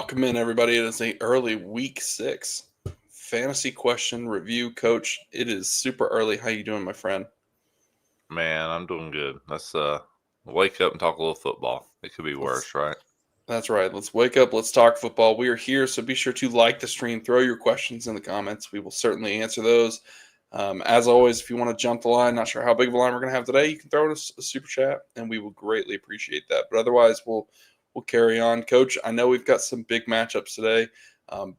Welcome in, everybody. It is a early week 6 fantasy question review, Coach. It is super early. How you doing, my friend? Man, I'm doing good. Let's wake up and talk a little football. It could be Let's, worse, right? that's right. Let's wake up. Let's talk football. We are here, so be sure to like the stream. Throw your questions in the comments. We will certainly answer those. As always, if you want to jump the line, not sure how big of a line we're going to have today, you can throw us a super chat, and we will greatly appreciate that. But otherwise, we'll carry on, Coach. I know we've got some big matchups today,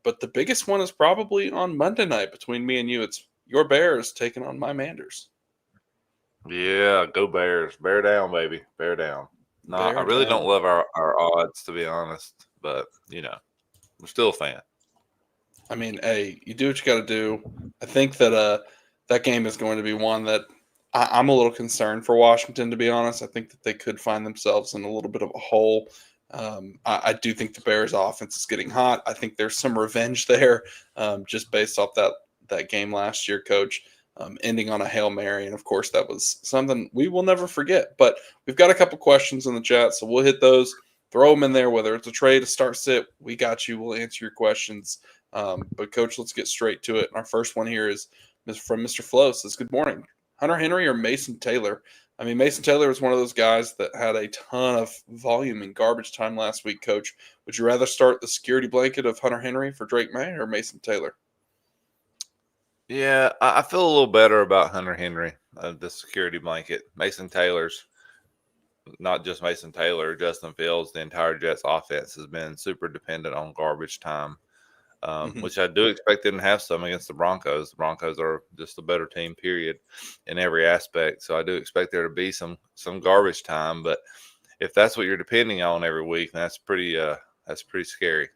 but the biggest one is probably on Monday night between me and you. It's your Bears taking on my Manders. Yeah, go Bears. Bear down, baby. Bear down. No, I Bear really don't down. love our odds, to be honest, but, I'm still a fan. I mean, hey, you do what you got to do. I think that that game is going to be one that I'm a little concerned for Washington, to be honest. I think that they could find themselves in a little bit of a hole. I do think the Bears' offense is getting hot. I think there's some revenge there, just based off that game last year, Coach, ending on a Hail Mary, and of course that was something we will never forget. But we've got a couple questions in the chat, so we'll hit those. Throw them in there, whether it's a trade, a start sit. We got you. We'll answer your questions. But Coach, let's get straight to it. And our first one here is from Mr. Flo. Says, "Good morning, Hunter Henry or Mason Taylor?" I mean, Mason Taylor was one of those guys that had a ton of volume in garbage time last week. Coach, would you rather start the security blanket of Hunter Henry for Drake May or Mason Taylor? Yeah, I feel a little better about Hunter Henry, the security blanket. Mason Taylor's not just Mason Taylor, Justin Fields. The entire Jets offense has been super dependent on garbage time. Mm-hmm. Which I do expect them to have some against the Broncos. The Broncos are just a better team, period, in every aspect. So I do expect there to be some garbage time. But if that's what you're depending on every week, then that's pretty scary.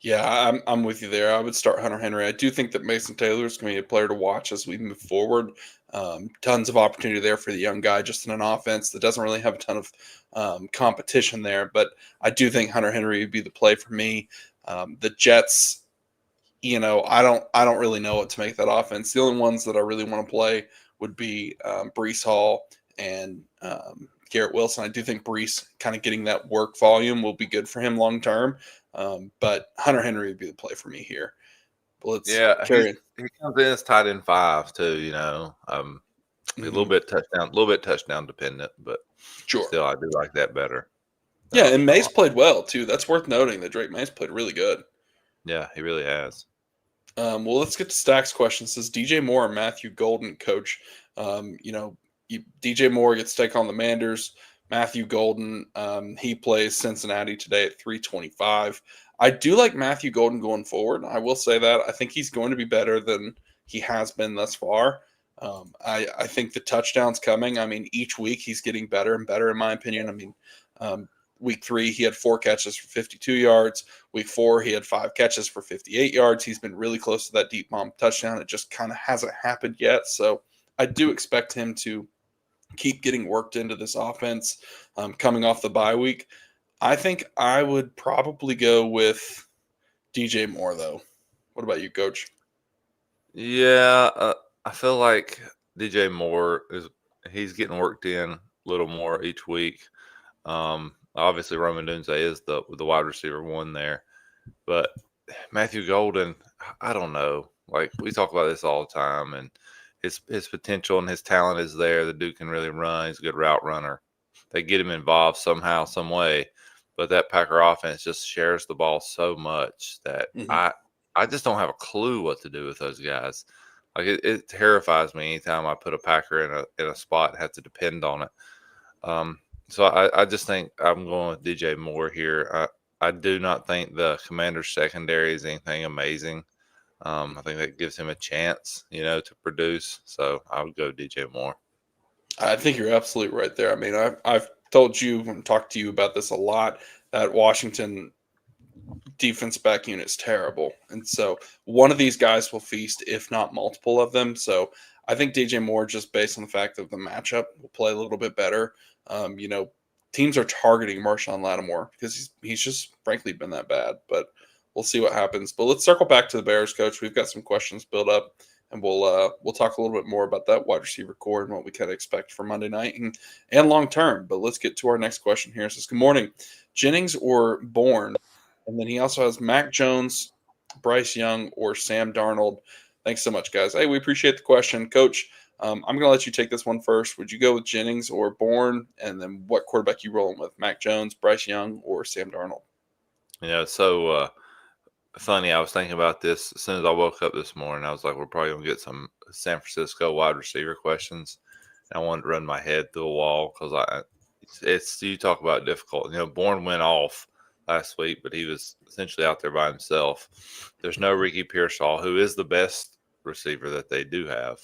Yeah, I'm with you there. I would start Hunter Henry. I do think that Mason Taylor is going to be a player to watch as we move forward. Tons of opportunity there for the young guy, just in an offense that doesn't really have a ton of competition there. But I do think Hunter Henry would be the play for me. The Jets, I don't really know what to make that offense. The only ones that I really want to play would be Brees Hall and Garrett Wilson. I do think Brees kind of getting that work volume will be good for him long term. But Hunter Henry would be the play for me here. But let's Yeah, carry on. he comes in as tight end 5 too. Mhm. A little bit touchdown dependent, but Sure. still, I do like that better than Yeah, a and Mace strong. played well too. That's worth noting that Drake Mace played really good. Yeah, he really has. Well, let's get to Stack's question. It says DJ Moore or Matthew Golden, coach. Um, you know, DJ Moore gets to take on the Manders. Matthew Golden, he plays Cincinnati today at 325. I do like Matthew Golden going forward. I will say that. I think he's going to be better than he has been thus far. I think the touchdown's coming. I mean, each week he's getting better and better, in my opinion. I mean, um, week 3, he had 4 catches for 52 yards. Week 4, he had 5 catches for 58 yards. He's been really close to that deep bomb touchdown. It just kind of hasn't happened yet. So I do expect him to keep getting worked into this offense coming off the bye week. I think I would probably go with DJ Moore, though. What about you, Coach? Yeah, I feel like DJ Moore he's getting worked in a little more each week. Obviously Roman Dunze is the wide receiver one there, but Matthew Golden, I don't know. Like we talk about this all the time, and his potential and his talent is there. The dude can really run. He's a good route runner. They get him involved somehow, some way, but that Packer offense just shares the ball so much that Mm-hmm. I just don't have a clue what to do with those guys. Like it terrifies me anytime I put a Packer in a spot and have to depend on it. So I just think I'm going with DJ Moore here. I do not think the Commanders secondary is anything amazing. I think that gives him a chance, to produce. So I would go DJ Moore. I think you're absolutely right there. I mean, I've told you and talked to you about this a lot that Washington defense back unit is terrible. And so one of these guys will feast, if not multiple of them. So I think DJ Moore, just based on the fact of the matchup, will play a little bit better. Teams are targeting Marshawn Lattimore because he's just frankly been that bad. But we'll see what happens. But let's circle back to the Bears, coach. We've got some questions built up, and we'll talk a little bit more about that wide receiver core and what we can expect for Monday night and long term. But let's get to our next question here. It says, "Good morning, Jennings or Bourne And then he also has Mac Jones, Bryce Young, or Sam Darnold. Thanks so much, guys. Hey, we appreciate the question. Coach, I'm going to let you take this one first. Would you go with Jennings or Bourne? And then what quarterback you rolling with? Mac Jones, Bryce Young, or Sam Darnold? So funny. I was thinking about this as soon as I woke up this morning. I was like, we're probably going to get some San Francisco wide receiver questions. And I wanted to run my head through a wall because it's you talk about difficult. Bourne went off last week, but he was essentially out there by himself. There's no Ricky Pearsall, who is the best receiver that they do have.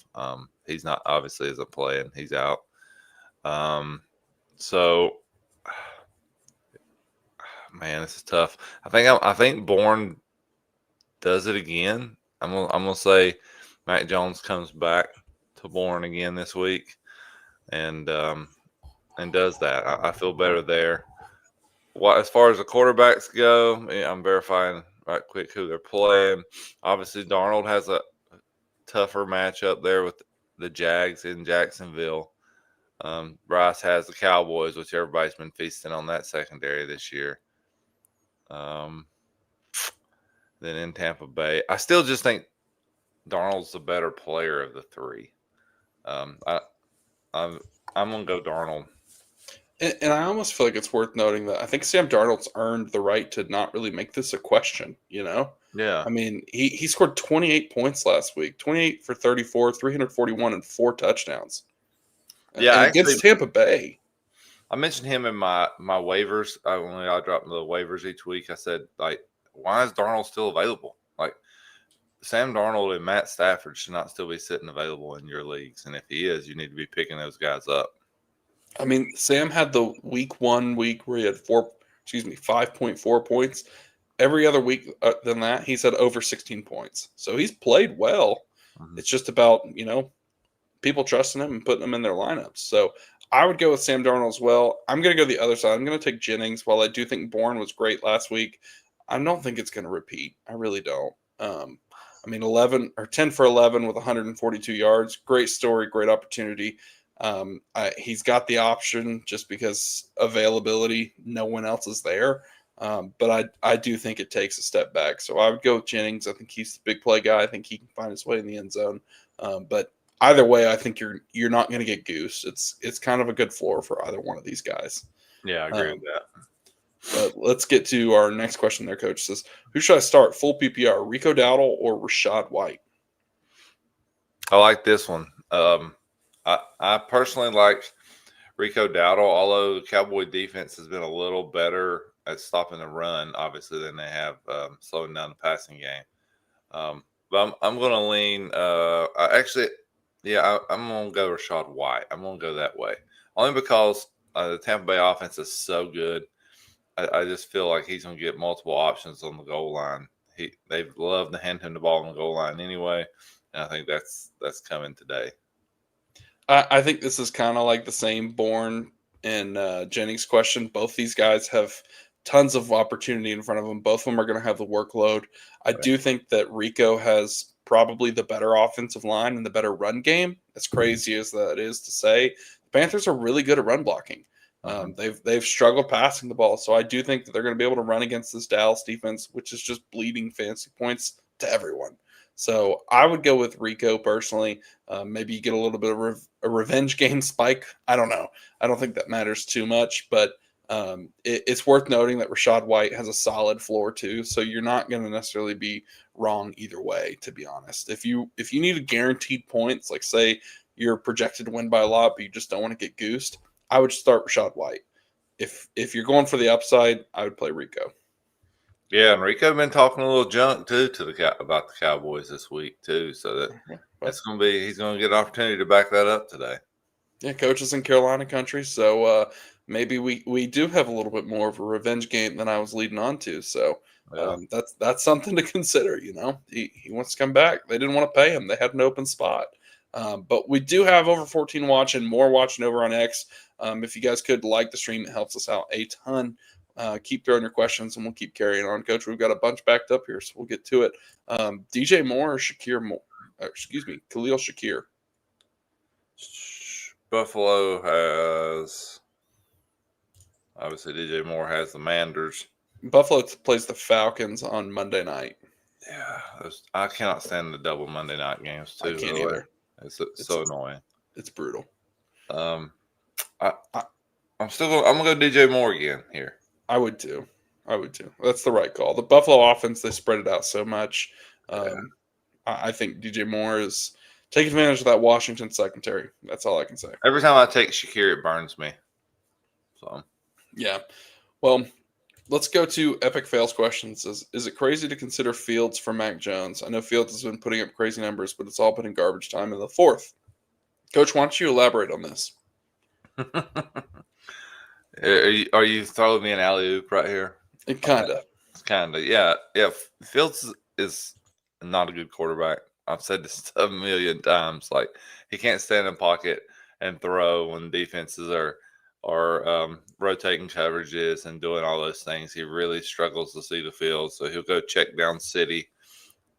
He's not obviously isn't playing. He's out. So, man, this is tough. I think Bourne does it again. I'm gonna say Mac Jones comes back to Bourne again this week, and does that. I feel better there. As far as the quarterbacks go, I'm verifying right quick who they're playing. Obviously, Darnold has a tougher matchup there with the Jags in Jacksonville. Bryce has the Cowboys, which everybody's been feasting on that secondary this year. Then in Tampa Bay, I still just think Darnold's the better player of the three. I'm gonna go Darnold. And I almost feel like it's worth noting that I think Sam Darnold's earned the right to not really make this a question, Yeah, I mean, he scored 28 points last week, 28 for 34, 341, and 4 touchdowns. yeah. And Actually, against Tampa Bay. I mentioned him in my waivers. When I drop the waivers each week, I said, like, why is Darnold still available? Like, Sam Darnold and Matt Stafford should not still be sitting available in your leagues, and if he is, you need to be picking those guys up. I mean, Sam had the week where he had 5.4 points. Every other week than that, he's had over 16 points. So he's played well. Mm-hmm. It's just about, people trusting him and putting him in their lineups. So I would go with Sam Darnold as well. I'm going to go the other side. I'm going to take Jennings. While I do think Bourne was great last week, I don't think it's going to repeat. I really don't. I mean, 11 or 10 for 11 with 142 yards. Great story, great opportunity. He's got the option just because availability, no one else is there. But I do think it takes a step back. So I would go with Jennings. I think he's the big play guy. I think he can find his way in the end zone. But either way, I think you're not going to get goose. It's kind of a good floor for either one of these guys. Yeah, I agree with that. But let's get to our next question there, Coach. Says, who should I start, full PPR, Rico Dowdle or Rashad White? I like this one. I personally like Rico Dowdle, although the Cowboy defense has been a little better at stopping the run, obviously, than they have slowing down the passing game. But I'm going to lean. I'm going to go Rashad White. I'm going to go that way, only because the Tampa Bay offense is so good. I just feel like he's going to get multiple options on the goal line. They've loved to hand him the ball on the goal line anyway, and I think that's coming today. I think this is kind of like the same Bourne and Jennings question. Both these guys have tons of opportunity in front of them. Both of them are going to have the workload. I do think that Rico has probably the better offensive line and the better run game. As crazy as that is to say, the Panthers are really good at run blocking. They've struggled passing the ball, so I do think that they're going to be able to run against this Dallas defense, which is just bleeding fantasy points to everyone. So I would go with Rico personally. Maybe you get a little bit of a revenge game spike. I don't know. I don't think that matters too much, but it's worth noting that Rashad White has a solid floor too. So you're not going to necessarily be wrong either way, to be honest. If you need a guaranteed points, like say you're projected to win by a lot, but you just don't want to get goosed, I would start Rashad White. If you're going for the upside, I would play Rico. Yeah, and Rico been talking a little junk too about the Cowboys this week too. So he's going to get an opportunity to back that up today. Yeah, coaches in Carolina country, so maybe we do have a little bit more of a revenge game than I was leading on to. So that's something to consider. He wants to come back. They didn't want to pay him. They had an open spot. But we do have over 14 watching, more watching over on X. If you guys could like the stream, it helps us out a ton. Keep throwing your questions, and we'll keep carrying on. Coach, we've got a bunch backed up here, so we'll get to it. DJ Moore or Khalil Shakir? Buffalo has, obviously, DJ Moore has the Manders. Buffalo plays the Falcons on Monday night. Yeah, I cannot stand the double Monday night games too. I can't either. It's so annoying. It's brutal. Um, I, I'm gonna go DJ Moore again here. I would too. That's the right call. The Buffalo offense, they spread it out so much. I think DJ Moore is taking advantage of that Washington secondary. That's all I can say. Every time I take Shakir, it burns me. So yeah. Well, let's go to epic fails questions. Is it crazy to consider Fields for Mac Jones? I know Fields has been putting up crazy numbers, but it's all been in garbage time in the fourth. Coach, why don't you elaborate on this? Are you throwing me an alley oop right here? Kinda. Yeah. Fields is not a good quarterback. I've said this a million times. Like, he can't stand in pocket and throw when defenses are rotating coverages and doing all those things. He really struggles to see the field, so he'll go check down city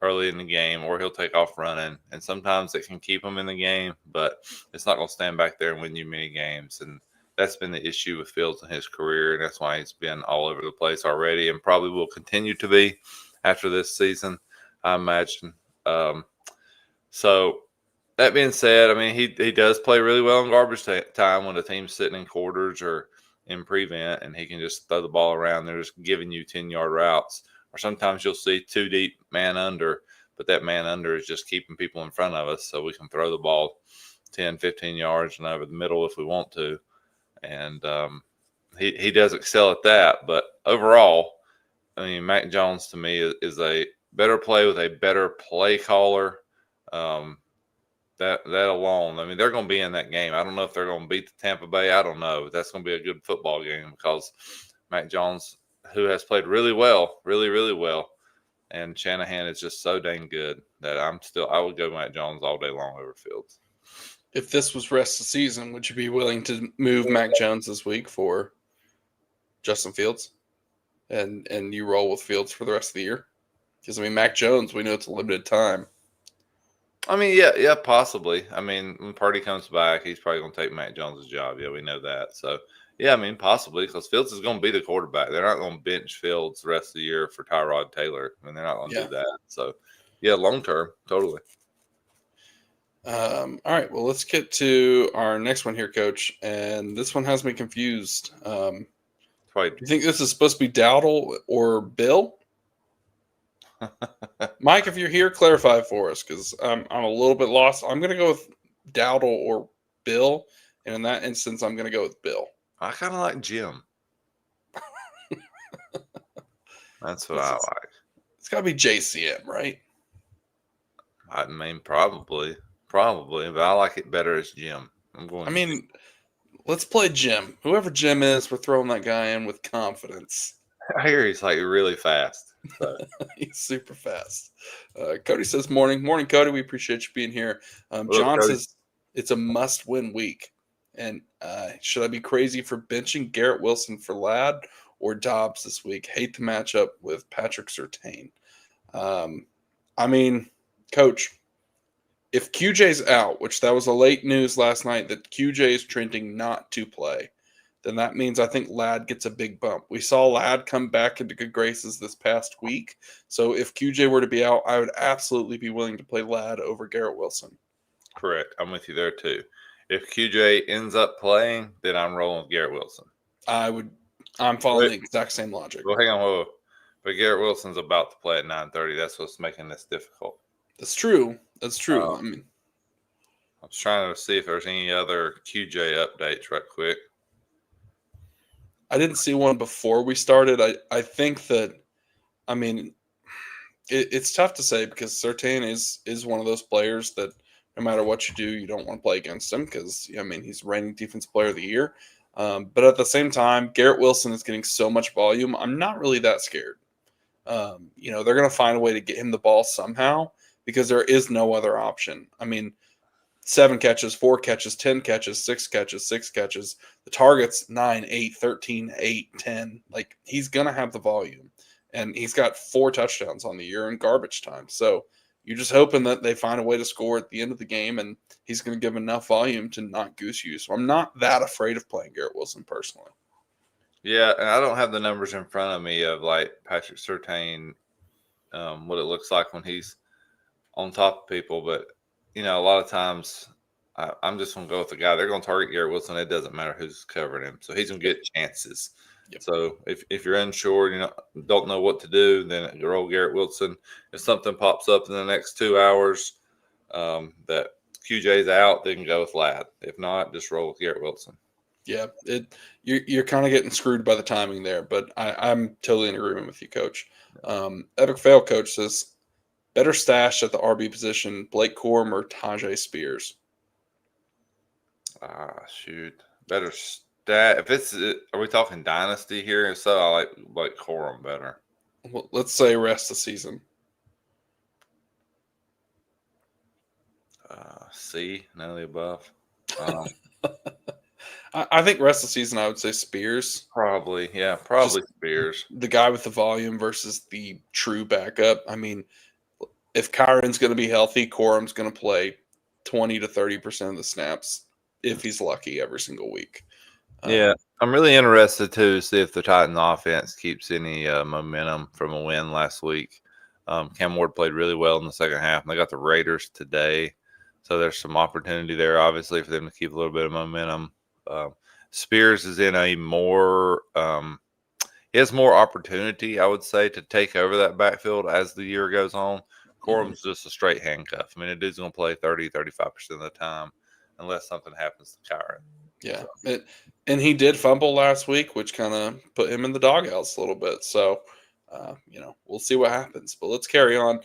early in the game, or he'll take off running, and sometimes it can keep him in the game, but it's not going to stand back there and win you many games. And that's been the issue with Fields in his career, and that's why he's been all over the place already, and probably will continue to be after this season, I imagine. So that being said, I mean, he does play really well in garbage time when the team's sitting in quarters or in prevent, and he can just throw the ball around. They're just giving you 10-yard routes. Or sometimes you'll see 2 deep man under, but that man under is just keeping people in front of us so we can throw the ball 10, 15 yards and over the middle if we want to. And he does excel at that. But overall, I mean, Mac Jones to me is a better play with a better play caller. That alone, I mean, they're going to be in that game. I don't know if they're going to beat the Tampa Bay. I don't know. But that's going to be a good football game because Mac Jones, who has played really well, really, really well, and Shanahan is just so dang good that I would go Mac Jones all day long over Fields. If this was rest of the season, would you be willing to move Mac Jones this week for Justin Fields, and you roll with Fields for the rest of the year? Because I mean, Mac Jones, we know it's a limited time. I mean, yeah, possibly. I mean, when Purdy comes back, he's probably going to take Mac Jones' job. Yeah, we know that. So, yeah, I mean, possibly, because Fields is going to be the quarterback. They're not going to bench Fields the rest of the year for Tyrod Taylor. I mean, they're not going to do that. So, yeah, long term, totally. All right, well, let's get to our next one here, Coach. And this one has me confused. Do you think this is supposed to be Dowdle or Bill? Mike, if you're here, clarify for us, because I'm a little bit lost. I'm going to go with Dowdle or Bill, and in that instance, I'm going to go with Bill. I kind of like Jim. That's what I like. It's got to be JCM, right? I mean, probably, but I like it better as Jim. Let's play Jim. Whoever Jim is, we're throwing that guy in with confidence. I hear he's like really fast. So. He's super fast. Cody says, morning, Cody. We appreciate you being here. John says it's a must-win week. And should I be crazy for benching Garrett Wilson for Ladd or Dobbs this week? Hate the matchup with Patrick Surtain. I mean, Coach, if QJ's out, which that was a late news last night that QJ is trending not to play, then that means I think Ladd gets a big bump. We saw Ladd come back into good graces this past week. So if QJ were to be out, I would absolutely be willing to play Ladd over Garrett Wilson. Correct. I'm with you there too. If QJ ends up playing, then I'm rolling with Garrett Wilson. I'm following the exact same logic. Well, hang on, whoa. But Garrett Wilson's about to play at 9:30. That's what's making this difficult. That's true. I mean, I was trying to see if there's any other QJ updates right quick. I didn't see one before we started. I think that, I mean, it's tough to say because Surtain is one of those players that no matter what you do, you don't want to play against him because, I mean, he's reigning defensive player of the year. But at the same time, Garrett Wilson is getting so much volume. I'm not really that scared. They're going to find a way to get him the ball somehow because there is no other option. I mean, 7 catches, 4 catches, 10 catches, 6 catches, 6 catches. The target's 9, 8, 13, 8, 10. Like, he's going to have the volume. And he's got 4 touchdowns on the year in garbage time. So you're just hoping that they find a way to score at the end of the game, and he's going to give enough volume to not goose you. So I'm not that afraid of playing Garrett Wilson personally. Yeah, and I don't have the numbers in front of me of like Patrick Surtain, what it looks like when he's on top of people. But a lot of times I'm just gonna go with the guy. They're gonna target Garrett Wilson. It doesn't matter who's covering him, so he's gonna Yep. get chances. Yep. So if you're unsure, don't know what to do, then roll Garrett Wilson. If something pops up in the next 2 hours that QJ's out, then go with Ladd. If not, just roll with Garrett Wilson. Yeah, you're kind of getting screwed by the timing there, but I'm totally in agreement with you, Coach. Epic Fail Coach says better stash at the RB position, Blake Corum or Tajay Spears. Shoot, better stat. If it's, are we talking dynasty here? So I like Corum better. Well, let's say rest of the season. C, none of the above. I think rest of the season, I would say Spears. Probably Spears. The guy with the volume versus the true backup. I mean, if Kyron's going to be healthy, Corum's going to play 20 to 30% of the snaps if he's lucky every single week. Yeah, I'm really interested to see if the Titans offense keeps any momentum from a win last week. Cam Ward played really well in the second half, and they got the Raiders today. So there's some opportunity there, obviously, for them to keep a little bit of momentum. Spears is in a more he has more opportunity, I would say, to take over that backfield as the year goes on. Corum's just a straight handcuff. I mean, a dude's going to play 30, 35% of the time unless something happens to Kyron. Yeah. And he did fumble last week, which kind of put him in the doghouse a little bit. So, we'll see what happens. But let's carry on.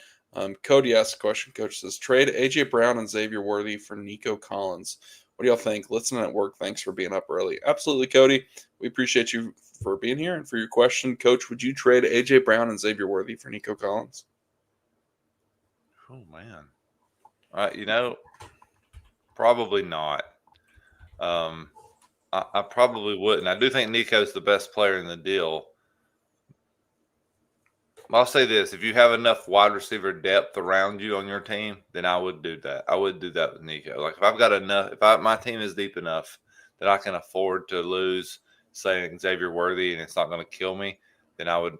Cody asked a question. Coach says, trade A.J. Brown and Xavier Worthy for Nico Collins. What do y'all think? Listening at work, thanks for being up early. Absolutely, Cody. We appreciate you for being here and for your question. Coach, would you trade A.J. Brown and Xavier Worthy for Nico Collins? Oh, man. Probably not. I probably wouldn't. I do think Nico's the best player in the deal. I'll say this. If you have enough wide receiver depth around you on your team, then I would do that. I would do that with Nico. Like if I've got enough, my team is deep enough that I can afford to lose, say, Xavier Worthy, and it's not going to kill me, then I would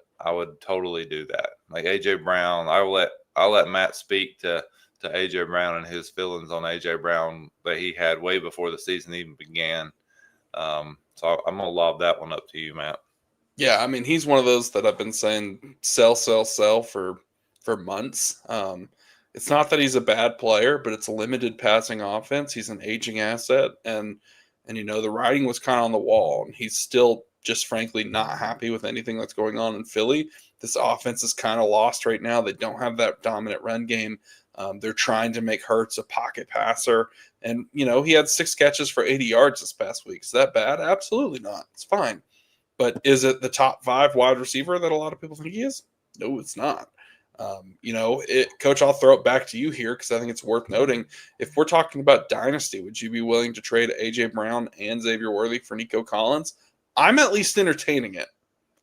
totally do that. Like AJ Brown, I'll let Matt speak to AJ Brown and his feelings on AJ Brown that he had way before the season even began. So I'm gonna lob that one up to you, Matt. Yeah, I mean, he's one of those that I've been saying sell for months. It's not that he's a bad player, but it's a limited passing offense. He's an aging asset, and the writing was kind of on the wall, and he's still just frankly not happy with anything that's going on in Philly. This offense is kind of lost right now. They don't have that dominant run game. They're trying to make Hurts a pocket passer, and he had 6 catches for 80 yards this past week. Is that bad? Absolutely not. It's fine. But is it the top 5 wide receiver that a lot of people think he is? No, it's not. Coach, I'll throw it back to you here because I think it's worth noting. If we're talking about dynasty, would you be willing to trade A.J. Brown and Xavier Worthy for Nico Collins? I'm at least entertaining it.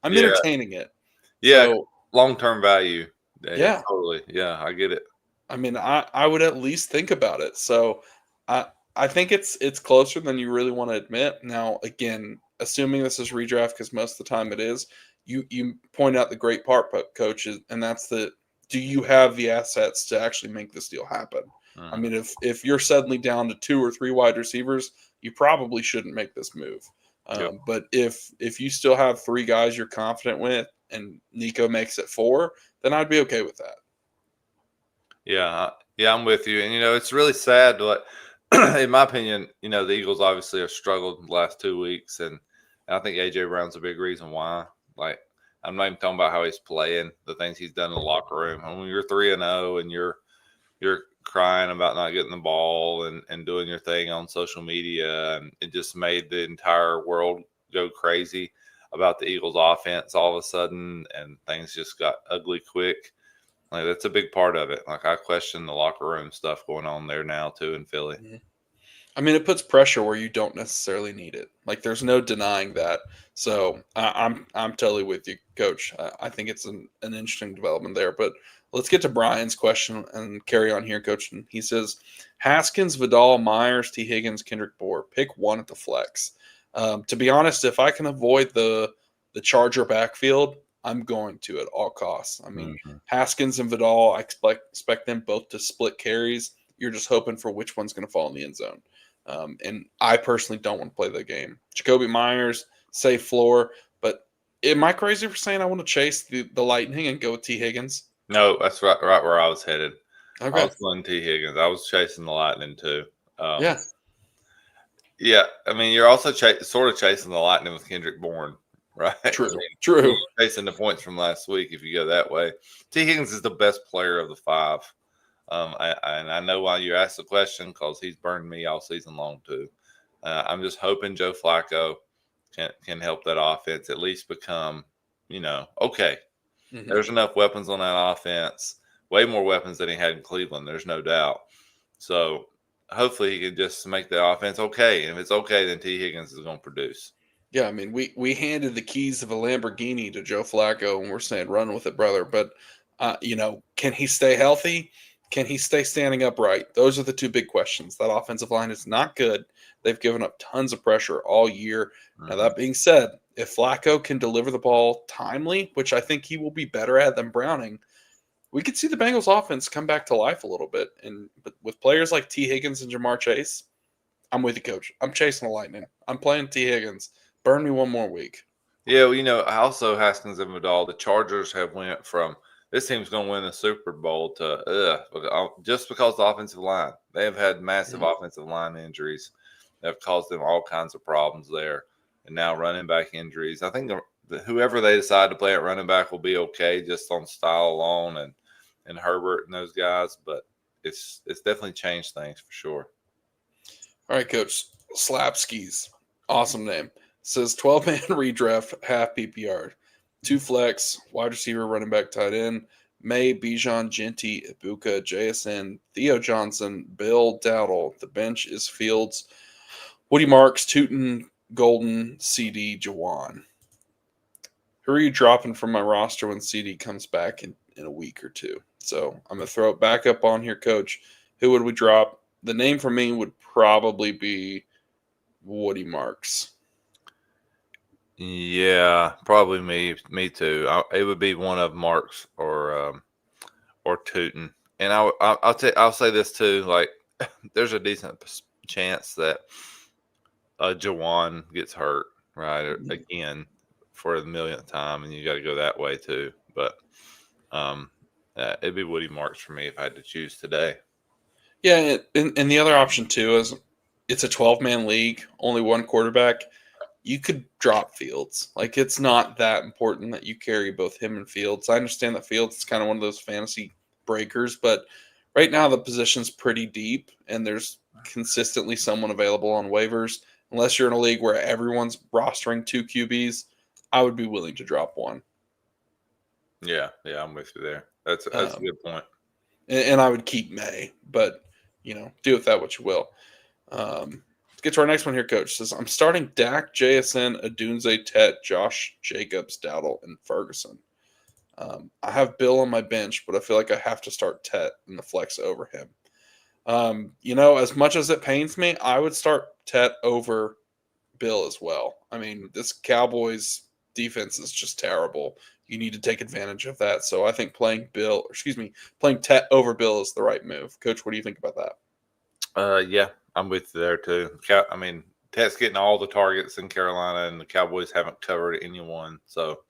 Entertaining it. Yeah, so, long-term value. Yeah. Totally. Yeah, I get it. I mean, I would at least think about it. So I think it's closer than you really want to admit. Now, again, assuming this is redraft, because most of the time it is, you point out the great part, Coach, and that's do you have the assets to actually make this deal happen? Mm-hmm. I mean, if you're suddenly down to 2 or 3 wide receivers, you probably shouldn't make this move. Yep. But if you still have 3 guys you're confident with and Nico makes it 4, then I'd be okay with that. Yeah, I'm with you. And, it's really sad, but in my opinion, the Eagles obviously have struggled in the last 2 weeks, and I think A.J. Brown's a big reason why. Like, I'm not even talking about how he's playing, the things he's done in the locker room. I mean, when you're 3-0 and you're crying about not getting the ball and doing your thing on social media, and it just made the entire world go crazy about the Eagles offense all of a sudden, and things just got ugly quick. Like, that's a big part of it. Like, I question the locker room stuff going on there now too in Philly. Mm-hmm. I mean, it puts pressure where you don't necessarily need it. Like, there's no denying that. So I'm totally with you, Coach. I think it's an interesting development there. But let's get to Brian's question and carry on here, Coach. And he says, Haskins, Vidal, Myers, T. Higgins, Kendrick Bourne. Pick one at the flex. To be honest, if I can avoid the the Charger backfield, I'm going to at all costs. I mean, Mhm. Haskins and Vidal, I expect them both to split carries. You're just hoping for which one's going to fall in the end zone. And I personally don't want to play the game. Jacoby Myers, safe floor, but am I crazy for saying I want to chase the Lightning and go with T. Higgins? No, that's right where I was headed. I Okay. was going T. Higgins. I was chasing the Lightning too. Yeah. Yeah, I mean, you're also sort of chasing the Lightning with Kendrick Bourne, right? I True. mean, True. you're chasing the points from last week if you go that way. T. Higgins is the best player of the five. And I know why you asked the question because he's burned me all season long too. I'm just hoping Joe Flacco can help that offense at least become, okay. Mhm. There's enough weapons on that offense, way more weapons than he had in Cleveland. There's no doubt. So hopefully he can just make the offense okay. And if it's okay, then T. Higgins is going to produce. Yeah, I mean, we handed the keys of a Lamborghini to Joe Flacco, and we're saying, "Run with it, brother." But can he stay healthy? Can he stay standing upright? Those are the two big questions. That offensive line is not good. They've given up tons of pressure all year. Now, Mhm. that being said, if Flacco can deliver the ball timely, which I think he will be better at than Browning, we could see the Bengals offense come back to life a little bit. But with players like T. Higgins and Jamar Chase, I'm with you, coach. I'm chasing the Lightning. I'm playing T. Higgins. Burn me one more week. Yeah, well, also Haskins and Vidal, the Chargers have went from this team's going to win the Super Bowl to just because the offensive line. They have had massive Mhm. offensive line injuries that have caused them all kinds of problems there, and now running back injuries. I think whoever they decide to play at running back will be okay just on style alone and Herbert and those guys, but it's definitely changed things for sure. All right, coach. Slapskis. Awesome name. Says 12-man redraft, half PPR. Two flex, wide receiver, running back, tight end. May, Bijan, Genty, Ibuka, JSN, Theo Johnson, Bill, Dowdle. The bench is Fields, Woody Marks, Tootin, Golden, CD, Jawan. Who are you dropping from my roster when CD comes back in a week or two? So I'm going to throw it back up on here, coach. Who would we drop? The name for me would probably be Woody Marks. Yeah, probably me too. It would be one of Marks or Tootin. And I'll say this too. Like, there's a decent chance that Jawan gets hurt right again for the millionth time, and you got to go that way too. But um, it'd be Woody Marks for me if I had to choose today. Yeah, and the other option too is it's a 12-man league, only one quarterback. You could drop Fields. Like it's not that important that you carry both him and Fields. I understand that Fields is kind of one of those fantasy breakers, but right now the position's pretty deep and there's consistently someone available on waivers. Unless you're in a league where everyone's rostering two QBs, I would be willing to drop one. Yeah, I'm with you there. That's a Um, good point. and I would keep May, but do with that what you will. Let's get to our next one here, coach. Says I'm starting Dak, JSN, Adunze, Tet, Josh Jacobs, Dowdle, and Ferguson. I have Bill on my bench, but I feel like I have to start Tet in the flex over him. As much as it pains me, I would start Tet over Bill as well. I mean, this Cowboys defense is just terrible. You need to take advantage of that. So I think playing Tet over Bill is the right move. Coach, what do you think about that? Yeah, I'm with you there too. I mean, Ted's getting all the targets in Carolina, and the Cowboys haven't covered anyone. So,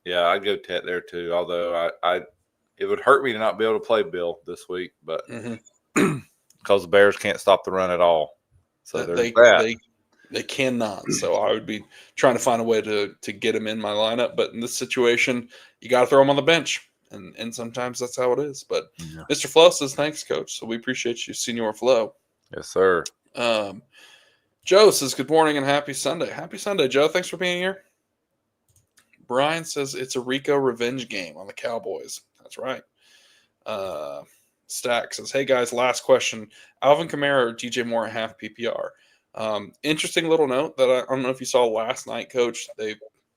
yeah, I'd go Ted there too. Although it would hurt me to not be able to play Bill this week, but Mm-hmm. because the Bears can't stop the run at all. So there's They that. they they cannot. So I would be trying to find a way to get him in my lineup. But in this situation, you got to throw him on the bench, and sometimes that's how it is. But Yeah. Mr. Flo says thanks, Coach. So we appreciate you, Senior Flo. Yes, sir. Um, Joe says good morning and happy Sunday. Happy Sunday, Joe. Thanks for being here. Brian says it's a Rico revenge game on the Cowboys. That's right. Uh, Stack says, "Hey guys, last question: Alvin Kamara or DJ Moore half PPR?" Interesting little note that I don't know if you saw last night, Coach. They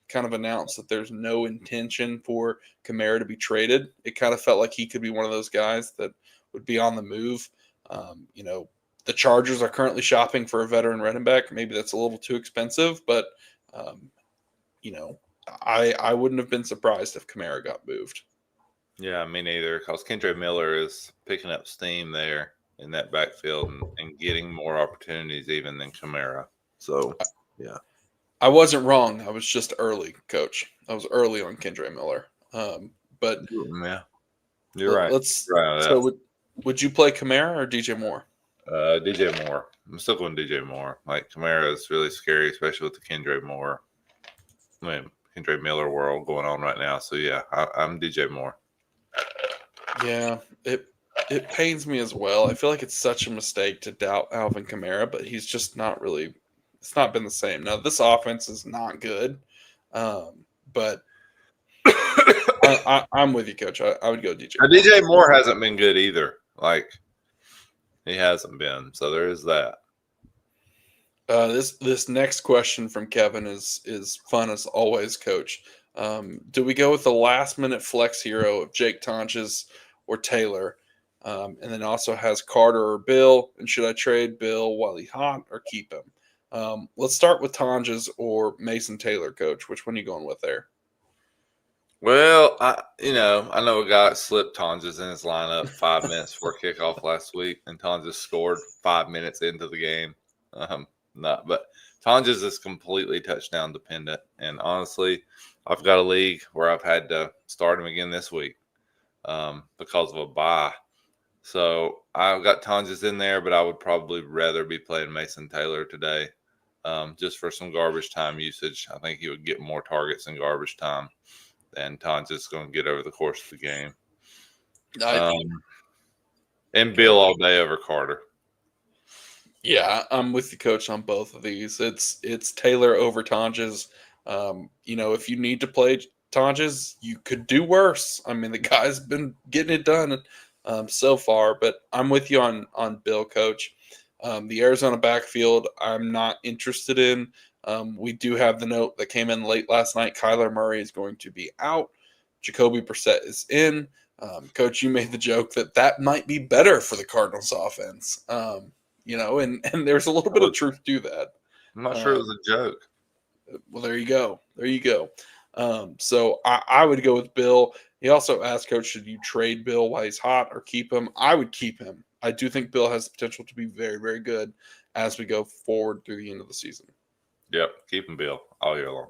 kind of announced that there's no intention for Kamara to be traded. It kind of felt like he could be one of those guys that would be on the move. The Chargers are currently shopping for a veteran running back. Maybe that's a little too expensive, but um, you know, I wouldn't have been surprised if Kamara got moved. Yeah, me neither. Because Kendre Miller is picking up steam there in that backfield and getting more opportunities even than Kamara. So, yeah. I wasn't wrong. I was just early, Coach. I was early on Kendre Miller. But Yeah, you're right. let's. Right on So that. would you play Kamara or DJ Moore? DJ Moore. I'm still going DJ Moore. Like Kamara is really scary, especially with the Kendre Moore. Kendre Miller world going on right now. So yeah, I'm DJ Moore. Yeah, it pains me as well. I feel like it's such a mistake to doubt Alvin Kamara, but he's just not really. It's not been the same. Now this offense is not good, but I'm with you, Coach. I would go DJ. Moore. DJ Moore hasn't been good either. Like he hasn't been. So there is that. This next question from Kevin is fun as always, Coach. Do we go with the last minute flex hero of Jake Tonches or Taylor? And then also has Carter or Bill. And should I trade Bill while he's hot or keep him? Let's start with Tonjes or Mason Taylor, Coach. Which one are you going with there? Well, I know a guy that slipped Tonjes in his lineup 5 minutes before kickoff last week, and Tonjes scored 5 minutes into the game. But Tonjes is completely touchdown dependent, and honestly, I've got a league where I've had to start him again this week because of a bye. So I've got Tonjes in there, but I would probably rather be playing Mason Taylor today, just for some garbage time usage. I think he would get more targets in garbage time than Tonjes is going to get over the course of the game. And Bill all day over Carter. Yeah, I'm with the Coach on both of these. It's Taylor over Tonjes. If you need to play Tonjes, you could do worse. I mean, the guy's been getting it done so far, but I'm with you on Bill, Coach. The Arizona backfield, I'm not interested in. We do have the note that came in late last night. Kyler Murray is going to be out. Jacoby Brissett is in. Coach, you made the joke that might be better for the Cardinals offense. And there's a little bit of truth to that. I'm not sure it was a joke. Well, there you go. So I would go with Bill. He also asked, Coach, should you trade Bill while he's hot or keep him? I would keep him. I do think Bill has the potential to be very, very good as we go forward through the end of the season. Yep, keep him Bill all year long.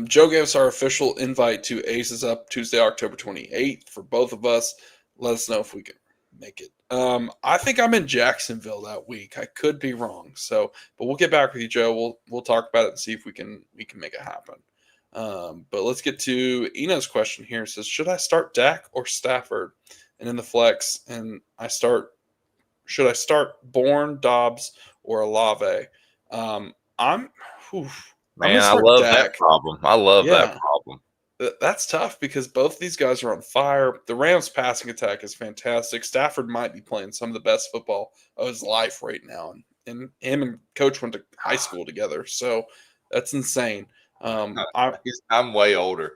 Joe gave us our official invite to Aces Up Tuesday, October 28th for both of us. Let us know if we can make it. I think I'm in Jacksonville that week. I could be wrong. But we'll get back with you, Joe. We'll talk about it and see if we can make it happen. But let's get to Eno's question here. It says, should I start Dak or Stafford? And in the flex, should I start Bourne, Dobbs, or Olave? I love Dak. That problem. I love that problem. That's tough because both of these guys are on fire. The Rams' passing attack is fantastic. Stafford might be playing some of the best football of his life right now. And him and Coach went to high school together. So that's insane. I'm way older.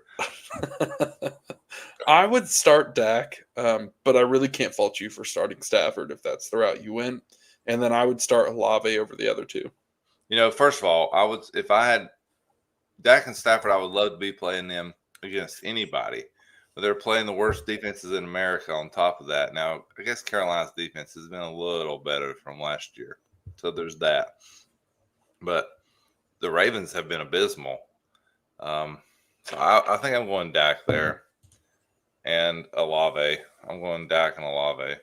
I would start Dak, but I really can't fault you for starting Stafford if that's the route you went. And then I would start Olave over the other two. First of all, if I had Dak and Stafford, I would love to be playing them against anybody. But they're playing the worst defenses in America on top of that. Now, I guess Carolina's defense has been a little better from last year. So there's that. But the Ravens have been abysmal. So I think I'm going Dak there. And Olave. I'm going Dak and Olave.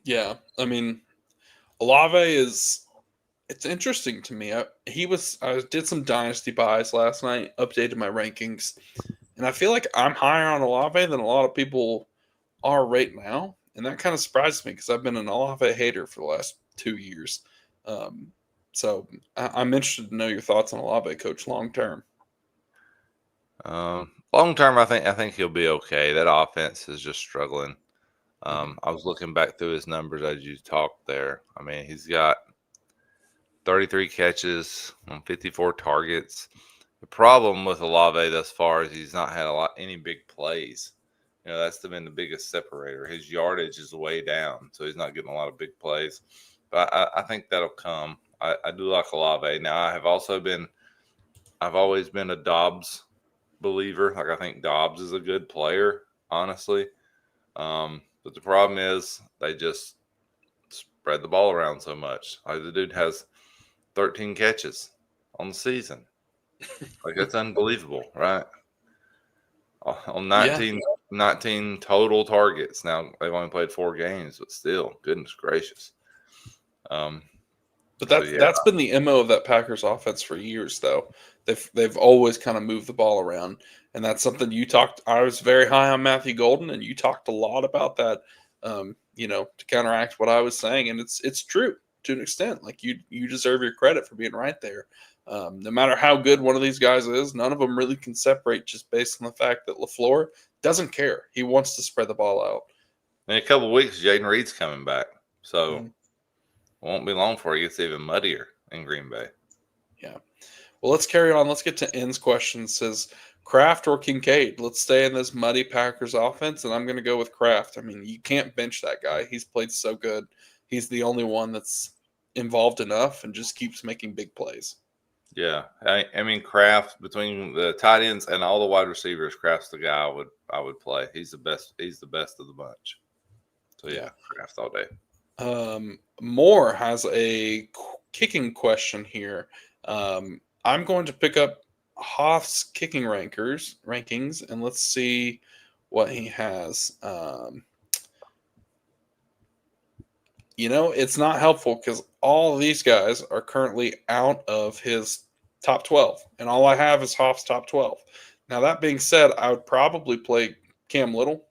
Yeah. I mean, Olave is... It's interesting to me. I did some dynasty buys last night, updated my rankings, and I feel like I'm higher on Olave than a lot of people are right now, and that kind of surprised me because I've been an Olave hater for the last 2 years. So I'm interested to know your thoughts on Olave, Coach, long term. Long term, I think he'll be okay. That offense is just struggling. I was looking back through his numbers as you talked there. I mean, he's got 33 catches on 54 targets. The problem with Olave thus far is he's not had any big plays. That's been the biggest separator. His yardage is way down, so he's not getting a lot of big plays. But I think that'll come. I do like Olave. Now, I have also been I've always been a Dobbs believer. Like, I think Dobbs is a good player, honestly. But the problem is they just spread the ball around so much. Like, the dude has 13 catches on the season. Like, that's unbelievable, right? On Yeah. 19 total targets. Now, they've only played 4 games, but still, goodness gracious. But So, that's been the MO of that Packers offense for years, though. They've always kind of moved the ball around, and that's something you talked. I was very high on Matthew Golden, and you talked a lot about that. To counteract what I was saying, and it's true to an extent. Like you deserve your credit for being right there. No matter how good one of these guys is, none of them really can separate just based on the fact that LaFleur doesn't care. He wants to spread the ball out. in a couple of weeks, Jaden Reed's coming back. So, Mhm. it won't be long before it gets even muddier in Green Bay. Yeah. Well, let's carry on. Let's get to N's question. It says Kraft or Kincaid. Let's stay in this muddy Packers offense, and I'm going to go with Kraft. I mean, you can't bench that guy. He's played so good. He's the only one that's involved enough and just keeps making big plays. Yeah, I mean, Kraft, between the tight ends and all the wide receivers, Kraft's the guy I would play. He's the best. He's the best of the bunch. So yeah, Kraft all day. Moore has a kicking question here. I'm going to pick up Hoff's kicking rankings, and let's see what he has. It's not helpful because all of these guys are currently out of his top 12, and all I have is Hoff's top 12. Now, that being said, I would probably play Cam Little.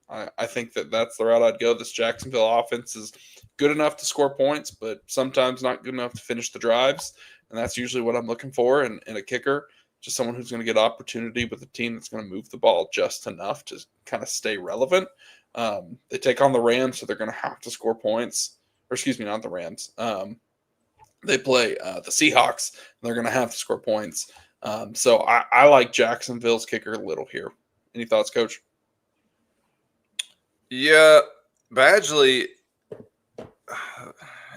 I think that's the route I'd go. This Jacksonville offense is good enough to score points, but sometimes not good enough to finish the drives, and that's usually what I'm looking for in a kicker, just someone who's going to get opportunity with a team that's going to move the ball just enough to kind of stay relevant. They take on the Rams, so they're going to have to score points. Or excuse me, not the Rams. They play the Seahawks, and they're going to have to score points. So I like Jacksonville's kicker Little here. Any thoughts, Coach? Yeah, Badgley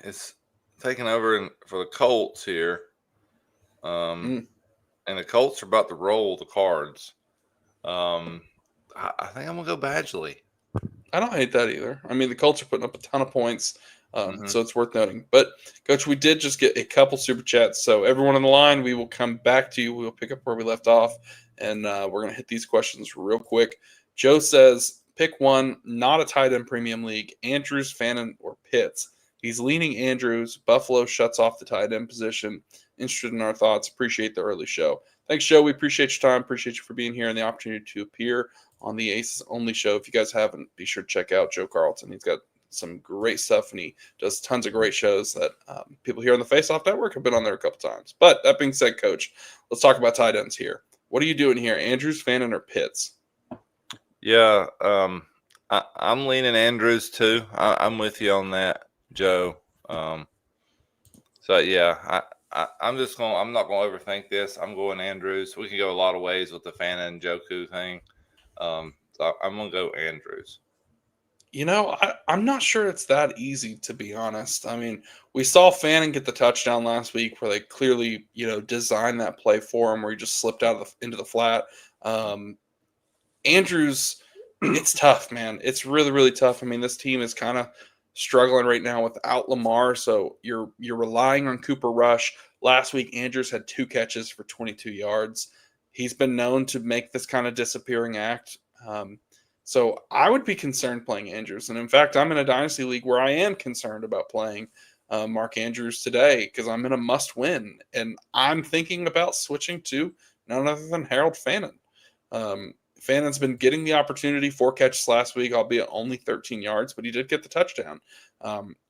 is taking over for the Colts here. And the Colts are about to roll the Cards. I think I'm gonna go Badgley. I don't hate that either. I mean, the Colts are putting up a ton of points, so it's worth noting. But, Coach, we did just get a couple super chats. So, everyone on the line, we will come back to you. We will pick up where we left off, and we're going to hit these questions real quick. Joe says, pick one, not a tight end premium league, Andrews, Fannin, or Pitts. He's leaning Andrews. Buffalo shuts off the tight end position. Interested in our thoughts. Appreciate the early show. Thanks, Joe. We appreciate your time. Appreciate you for being here and the opportunity to appear on the Aces Only show. If you guys haven't, be sure to check out Joe Carlton. He's got some great stuff, and he does tons of great shows that people here on the Face Off Network have been on there a couple times. But that being said, Coach, let's talk about tight ends here. What are you doing here, Andrews, Fannin, or Pitts? Yeah, I'm leaning Andrews too. I'm with you on that, Joe. So yeah, I'm not going to overthink this. I'm going Andrews. We can go a lot of ways with the Fannin Joku thing. So I'm going to go Andrews. I'm not sure it's that easy, to be honest. I mean, we saw Fannin get the touchdown last week where they clearly, designed that play for him where he just slipped out into the flat. Andrews, it's tough, man. It's really, really tough. I mean, this team is kind of struggling right now without Lamar, so you're relying on Cooper Rush. Last week, Andrews had 2 catches for 22 yards. He's been known to make this kind of disappearing act. So I would be concerned playing Andrews. And in fact, I'm in a dynasty league where I am concerned about playing Mark Andrews today because I'm in a must win. And I'm thinking about switching to none other than Harold Fannin. Fannin's been getting the opportunity, 4 catches last week, albeit only 13 yards, but he did get the touchdown.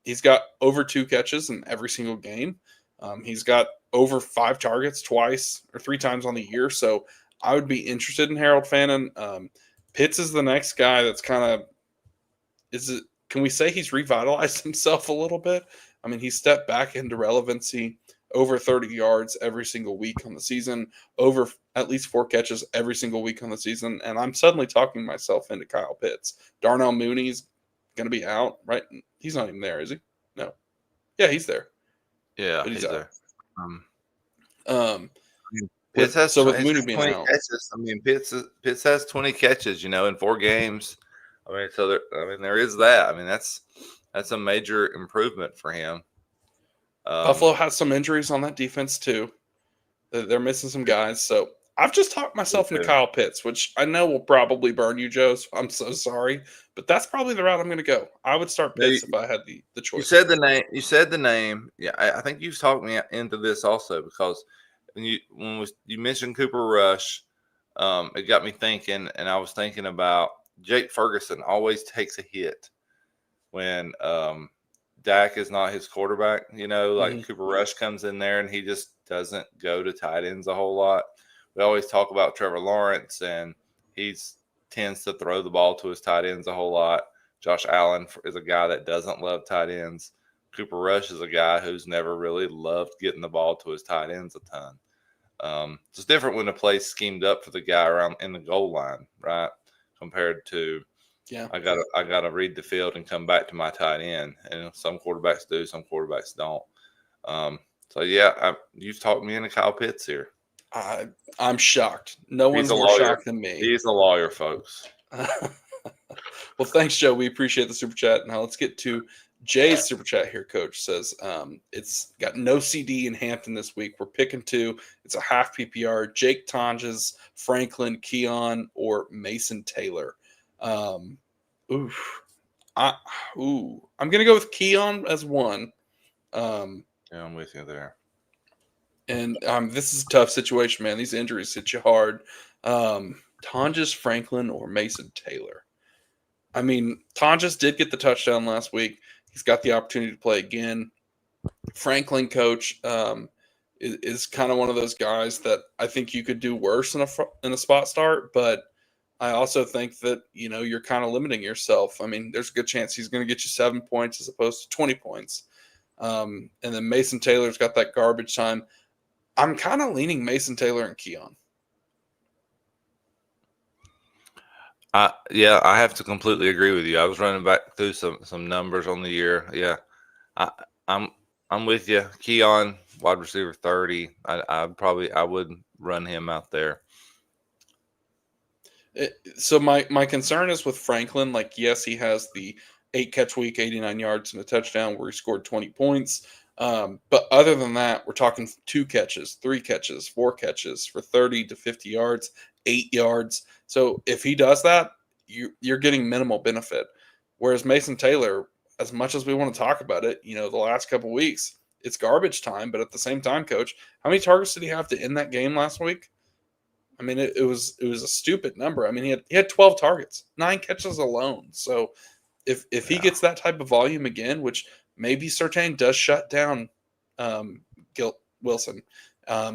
He's got over 2 catches in every single game. He's got over 5 targets 3 times on the year. So I would be interested in Harold Fannin. Pitts is the next guy that's kind of can we say he's revitalized himself a little bit? I mean, he stepped back into relevancy, over 30 yards every single week on the season, over at least 4 catches every single week on the season. And I'm suddenly talking myself into Kyle Pitts. Darnell Mooney's going to be out, right? He's not even there, is he? No. Yeah, he's there. Yeah, But he's there. Pitts has with Mooney being 20 out. catches. I mean, Pitts has 20 catches, in 4 games. I mean, so there is that. I mean, that's a major improvement for him. Buffalo has some injuries on that defense too. They're missing some guys, so I've just talked myself into Kyle Pitts, which I know will probably burn you, Joe. So I'm so sorry, but that's probably the route I'm going to go. I would start Pitts if I had the choice. You said the name. You said the name. Yeah, I think you've talked me into this also because when you mentioned Cooper Rush, it got me thinking, and I was thinking about Jake Ferguson always takes a hit when Dak is not his quarterback. Cooper Rush comes in there and he just doesn't go to tight ends a whole lot. We always talk about Trevor Lawrence, and he tends to throw the ball to his tight ends a whole lot. Josh Allen is a guy that doesn't love tight ends. Cooper Rush is a guy who's never really loved getting the ball to his tight ends a ton. It's different when the play's schemed up for the guy around in the goal line, right? Compared to, I gotta read the field and come back to my tight end. And some quarterbacks do, some quarterbacks don't. So yeah, you've talked me into Kyle Pitts here. I'm shocked. No one's more shocked than me. He's a lawyer, folks. Well, thanks, Joe. We appreciate the super chat. Now let's get to Jay's super chat here. Coach says it's got no CD in Hampton this week. We're picking 2. It's a half PPR. Jake Tonges, Franklin, Keon, or Mason Taylor. I'm gonna go with Keon as 1. Yeah, I'm with you there. And this is a tough situation, man. These injuries hit you hard. Tonjes, Franklin, or Mason Taylor. I mean, Tonjes did get the touchdown last week. He's got the opportunity to play again. Franklin, coach, is kind of one of those guys that I think you could do worse in a spot start, but I also think that, you're kind of limiting yourself. I mean, there's a good chance he's going to get you 7 points as opposed to 20 points. And then Mason Taylor's got that garbage time. I'm kind of leaning Mason Taylor and Keon. Yeah, I have to completely agree with you. I was running back through some numbers on the year. Yeah, I'm with you. Keon, wide receiver 30. I would run him out there. So my concern is with Franklin. Like, yes, he has the 8-catch week, 89 yards and a touchdown where he scored 20 points. But other than that, we're talking 2 catches, 3 catches, 4 catches for 30 to 50 yards, 8 yards. So if he does that, you're getting minimal benefit. Whereas Mason Taylor, as much as we want to talk about it, the last couple of weeks, it's garbage time. But at the same time, coach, how many targets did he have to end that game last week? I mean, it was a stupid number. I mean, he had 12 targets, 9 catches alone. So if he gets that type of volume again, which maybe Surtain does shut down Wilson.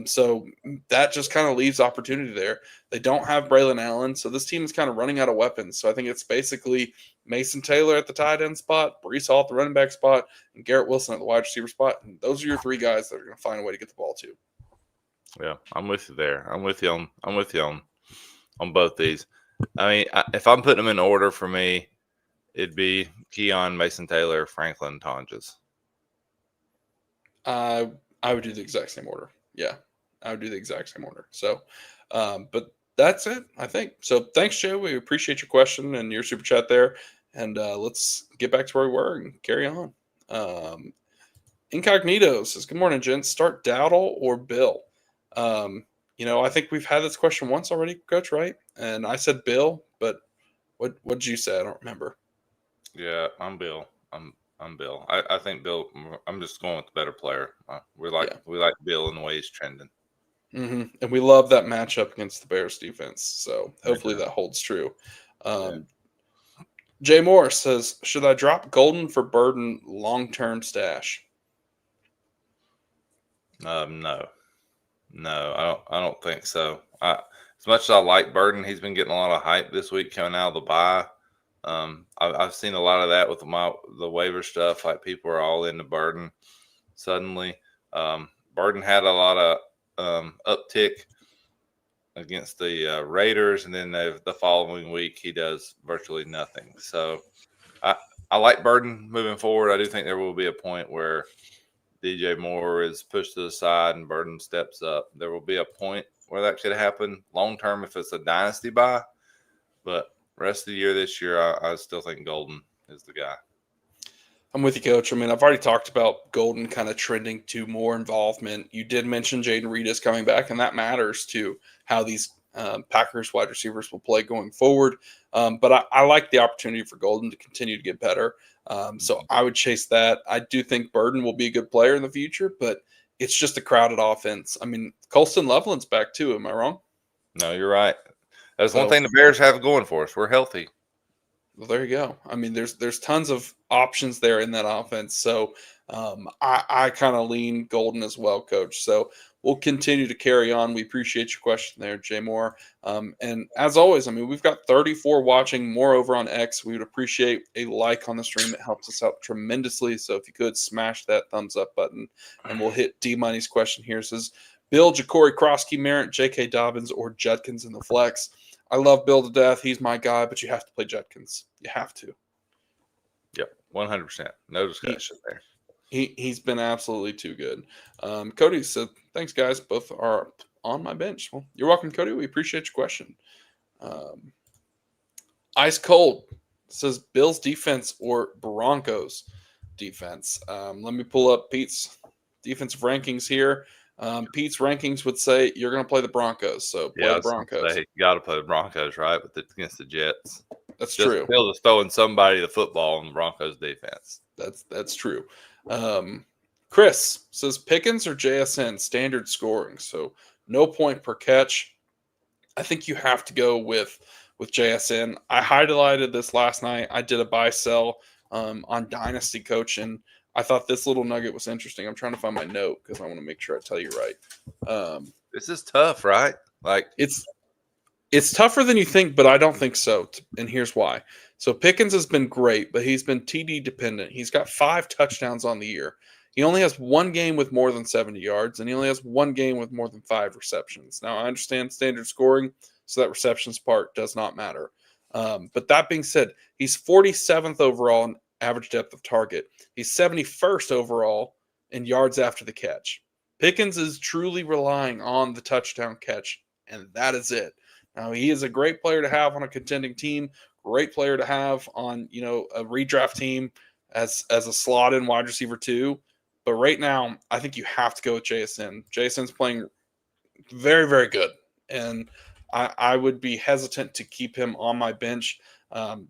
So that just kind of leaves opportunity there. They don't have Braylon Allen, so this team is kind of running out of weapons. So I think it's basically Mason Taylor at the tight end spot, Breece Hall at the running back spot, and Garrett Wilson at the wide receiver spot. And those are your 3 guys that are going to find a way to get the ball to. Yeah, I'm with you there. I'm with you on both these. I mean, if I'm putting them in order for me, it'd be Keon, Mason Taylor, Franklin, Tonjes. I would do the exact same order. Yeah, I would do the exact same order. So, but that's it, I think. So thanks, Joe. We appreciate your question and your super chat there. And let's get back to where we were and carry on. Incognito says, good morning, gents. Start Dowdle or Bill? I think we've had this question once already, Coach, right? And I said Bill, but what did you say? I don't remember. Yeah, I'm Bill. I'm Bill. I think Bill. I'm just going with the better player. We like Bill and the way he's trending. Mm-hmm. And we love that matchup against the Bears defense. So hopefully that holds true. Jay Moore says, should I drop Golden for Burden long-term stash? No, I don't think so. As much as I like Burden, he's been getting a lot of hype this week coming out of the bye. I've seen a lot of that with the waiver stuff. Like people are all into Burden suddenly. Burden had a lot of uptick against the Raiders, and then the following week he does virtually nothing. So I like Burden moving forward. I do think there will be a point where DJ Moore is pushed to the side and Burden steps up. There will be a point where that could happen long term if it's a dynasty buy. But rest of the year this year, I still think Golden is the guy. I'm with you, Coach. I mean, I've already talked about Golden kind of trending to more involvement. You did mention Jaden Reed is coming back, and that matters to how these Packers wide receivers will play going forward. But I like the opportunity for Golden to continue to get better. So I would chase that. I do think Burden will be a good player in the future, but it's just a crowded offense. I mean, Colston Loveland's back too. Am I wrong? No, you're right. That's one thing the Bears have going for us. We're healthy. Well, there you go. I mean, there's tons of options there in that offense. So I kind of lean Golden as well, Coach. So we'll continue to carry on. We appreciate your question there, Jay Moore. And as always, I mean, we've got 34 watching, more over on X. We would appreciate a like on the stream. It helps us out tremendously. So if you could smash that thumbs up button, and we'll hit D Money's question here. It says Bill, Ja'Cory, Krosky, Merritt, J.K. Dobbins, or Judkins in the flex. I love Bill to death. He's my guy, but you have to play Judkins. You have to. Yep, 100%. No discussion there. He's been absolutely too good. Cody said, thanks, guys. Both are on my bench. Well, you're welcome, Cody. We appreciate your question. Ice Cold says Bills defense or Broncos defense. Let me pull up Pete's defensive rankings here. Pete's rankings would say you're going to play the Broncos, so play the Broncos. You got to play the Broncos, right? Against the Jets. That's true. Bill just throwing somebody the football on the Broncos defense. That's true. Chris says Pickens or JSN standard scoring, so no point per catch. I think you have to go with JSN. I highlighted this last night. I did a buy sell on Dynasty Coach, and I thought this little nugget was interesting. I'm trying to find my note because I want to make sure I tell you right. This is tough, right? Like it's tougher than you think, but I don't think so. And here's why. So Pickens has been great, but he's been TD dependent. He's got 5 touchdowns on the year. He only has 1 game with more than 70 yards, and he only has 1 game with more than 5 receptions. Now, I understand standard scoring, so that receptions part does not matter. But that being said, he's 47th overall in average depth of target. He's 71st overall in yards after the catch. Pickens is truly relying on the touchdown catch, and that is it. Now, he is a great player to have on a contending team, great player to have on, a redraft team as a slot-in wide receiver too. But right now, I think you have to go with JSN. JSN's playing very, very good, and I would be hesitant to keep him on my bench.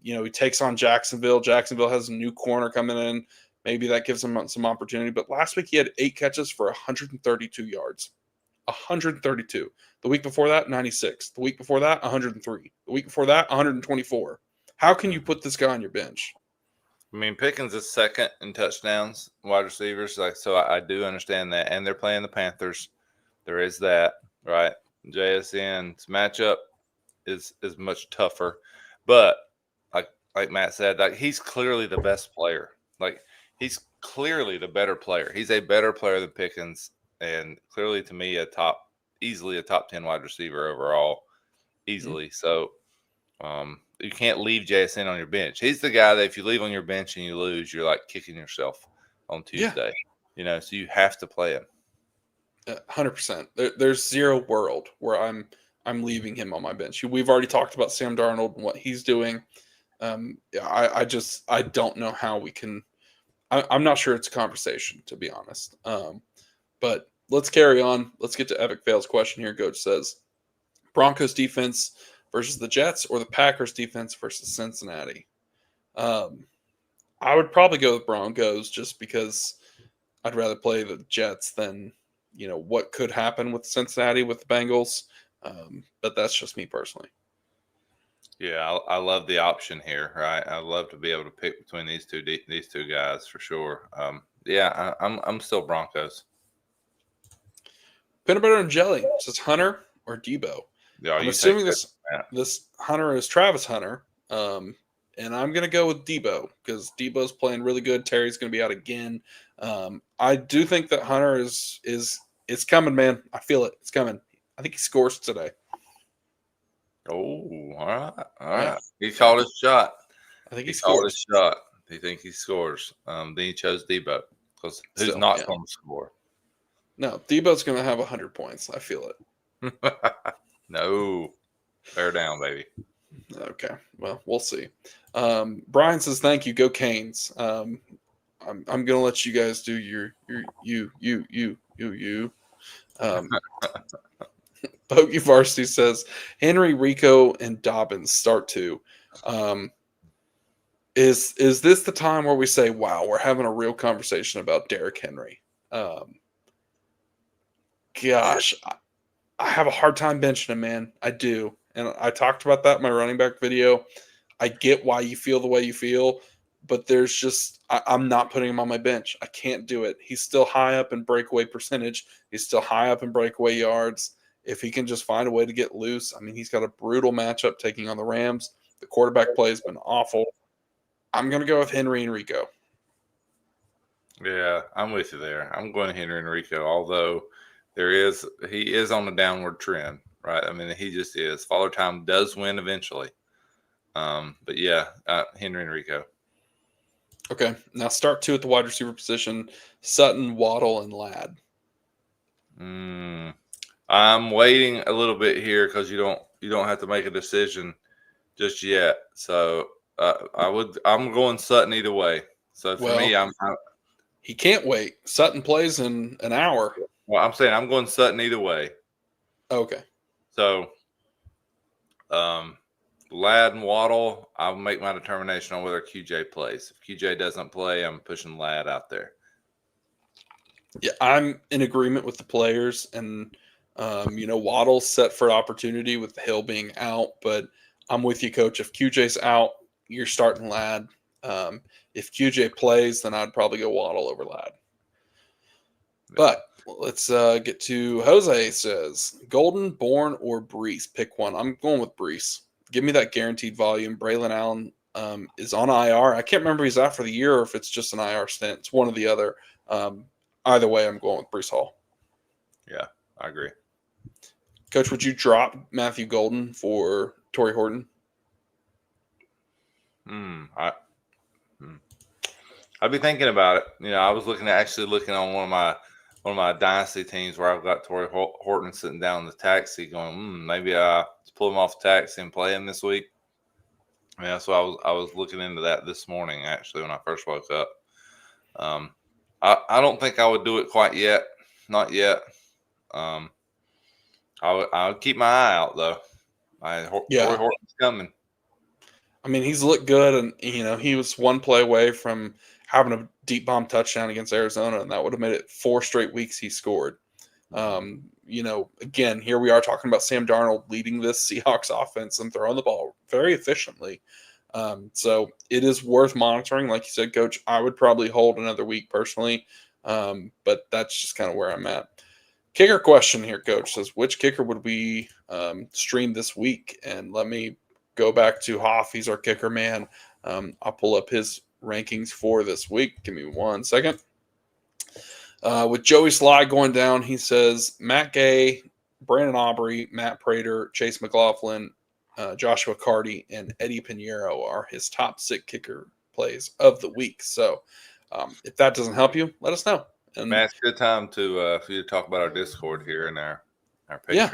He takes on Jacksonville. Jacksonville has a new corner coming in. Maybe that gives him some opportunity. But last week he had 8 catches for 132 yards. 132. The week before that, 96. The week before that, 103. The week before that, 124. How can you put this guy on your bench? I mean, Pickens is second in touchdowns, wide receivers. So I do understand that. And they're playing the Panthers. There is that, right? JSN's matchup is much tougher. But like Matt said, he's clearly the best player. He's clearly the better player. He's a better player than Pickens, and clearly to me easily a top 10 wide receiver overall, easily. Mm-hmm. So you can't leave JSN on your bench. He's the guy that if you leave on your bench and you lose, you're like kicking yourself on Tuesday. Yeah. So you have to play him. 100%. There's zero world where I'm leaving him on my bench. We've already talked about Sam Darnold and what he's doing. I don't know how we can. I'm not sure it's a conversation, to be honest. But let's carry on. Let's get to Epic Fail's question here. Coach says, Broncos defense versus the Jets or the Packers defense versus Cincinnati? I would probably go with Broncos just because I'd rather play the Jets than, what could happen with Cincinnati with the Bengals. But that's just me personally. Yeah, I love the option here, right? I love to be able to pick between these two guys for sure. I'm still Broncos. Peanut butter and jelly says Hunter or Debo. Yeah, I'm assuming this Hunter is Travis Hunter, and I'm going to go with Debo because Debo's playing really good. Terry's going to be out again. I do think that Hunter is coming, man. I feel it. It's coming. I think he scores today. Oh, all right. Yeah. He called his shot. I think he called his shot. Do you think he scores? Then he chose Debo because who's not going to score? No, Debo's going to have 100 points. I feel it. No, bear down, baby. Okay, well, we'll see. Brian says, "Thank you, go Canes." I'm gonna let you guys do your you. Um, Bogey Varsity says Henry, Rico, and Dobbins start two. Um, is this the time where we say, "Wow, we're having a real conversation about Derrick Henry"? Um, gosh, I have a hard time benching him, man. I do, and I talked about that in my running back video. I get why you feel the way you feel, but there's just I'm not putting him on my bench. I can't do it. He's still high up in breakaway percentage. He's still high up in breakaway yards. If he can just find a way to get loose, I mean, he's got a brutal matchup taking on the Rams. The quarterback play has been awful. I'm going to go with Henry and Rico. Yeah, I'm with you there. I'm going Henry Enrico, although he is on a downward trend, right? I mean, he just is. Father Time does win eventually. But yeah, Henry Enrico. Okay, now start two at the wide receiver position: Sutton, Waddle, and Ladd. I'm waiting a little bit here because you don't have to make a decision just yet. So I'm going Sutton either way. So for me, he can't wait. Sutton plays in an hour. Well, I'm saying I'm going Sutton either way. Okay. So, Ladd and Waddle, I'll make my determination on whether QJ plays. If QJ doesn't play, I'm pushing Ladd out there. Yeah, I'm in agreement with the players, and Waddle's set for opportunity with the Hill being out, but I'm with you, Coach. If QJ's out, you're starting Ladd. If QJ plays, then I'd probably go Waddle over Ladd. But let's get to Jose says, Golden, Bourne, or Brees? Pick one. I'm going with Brees. Give me that guaranteed volume. Braylon Allen is on IR. I can't remember if he's out for the year or if it's just an IR stint. It's one or the other. Either way, I'm going with Brees Hall. Yeah, I agree. Coach, would you drop Matthew Golden for Torrey Horton? I'd be thinking about it. I was looking on one of my dynasty teams where I've got Torrey Horton sitting down in the taxi, going, maybe let's pull him off the taxi and play him this week. Yeah, so I was looking into that this morning actually when I first woke up. I don't think I would do it quite yet, not yet. I would keep my eye out though. Torrey Horton's coming. I mean, he's looked good, and he was one play away from having a deep bomb touchdown against Arizona, and that would have made it 4 straight weeks he scored. Again, here we are talking about Sam Darnold leading this Seahawks offense and throwing the ball very efficiently. So it is worth monitoring. Like you said, Coach, I would probably hold another week personally, but that's just kind of where I'm at. Kicker question here, Coach, says, which kicker would we stream this week? And let me go back to Hoff. He's our kicker man. I'll pull up his rankings for this week. Give me 1 second. With Joey Sly going down, he says Matt Gay, Brandon Aubrey, Matt Prater, Chase McLaughlin, Joshua Carty, and Eddie Pinheiro are his top 6 kicker plays of the week. So if that doesn't help you, let us know. And Matt, it's a good time for you to talk about our Discord here and our Patreon. Yeah.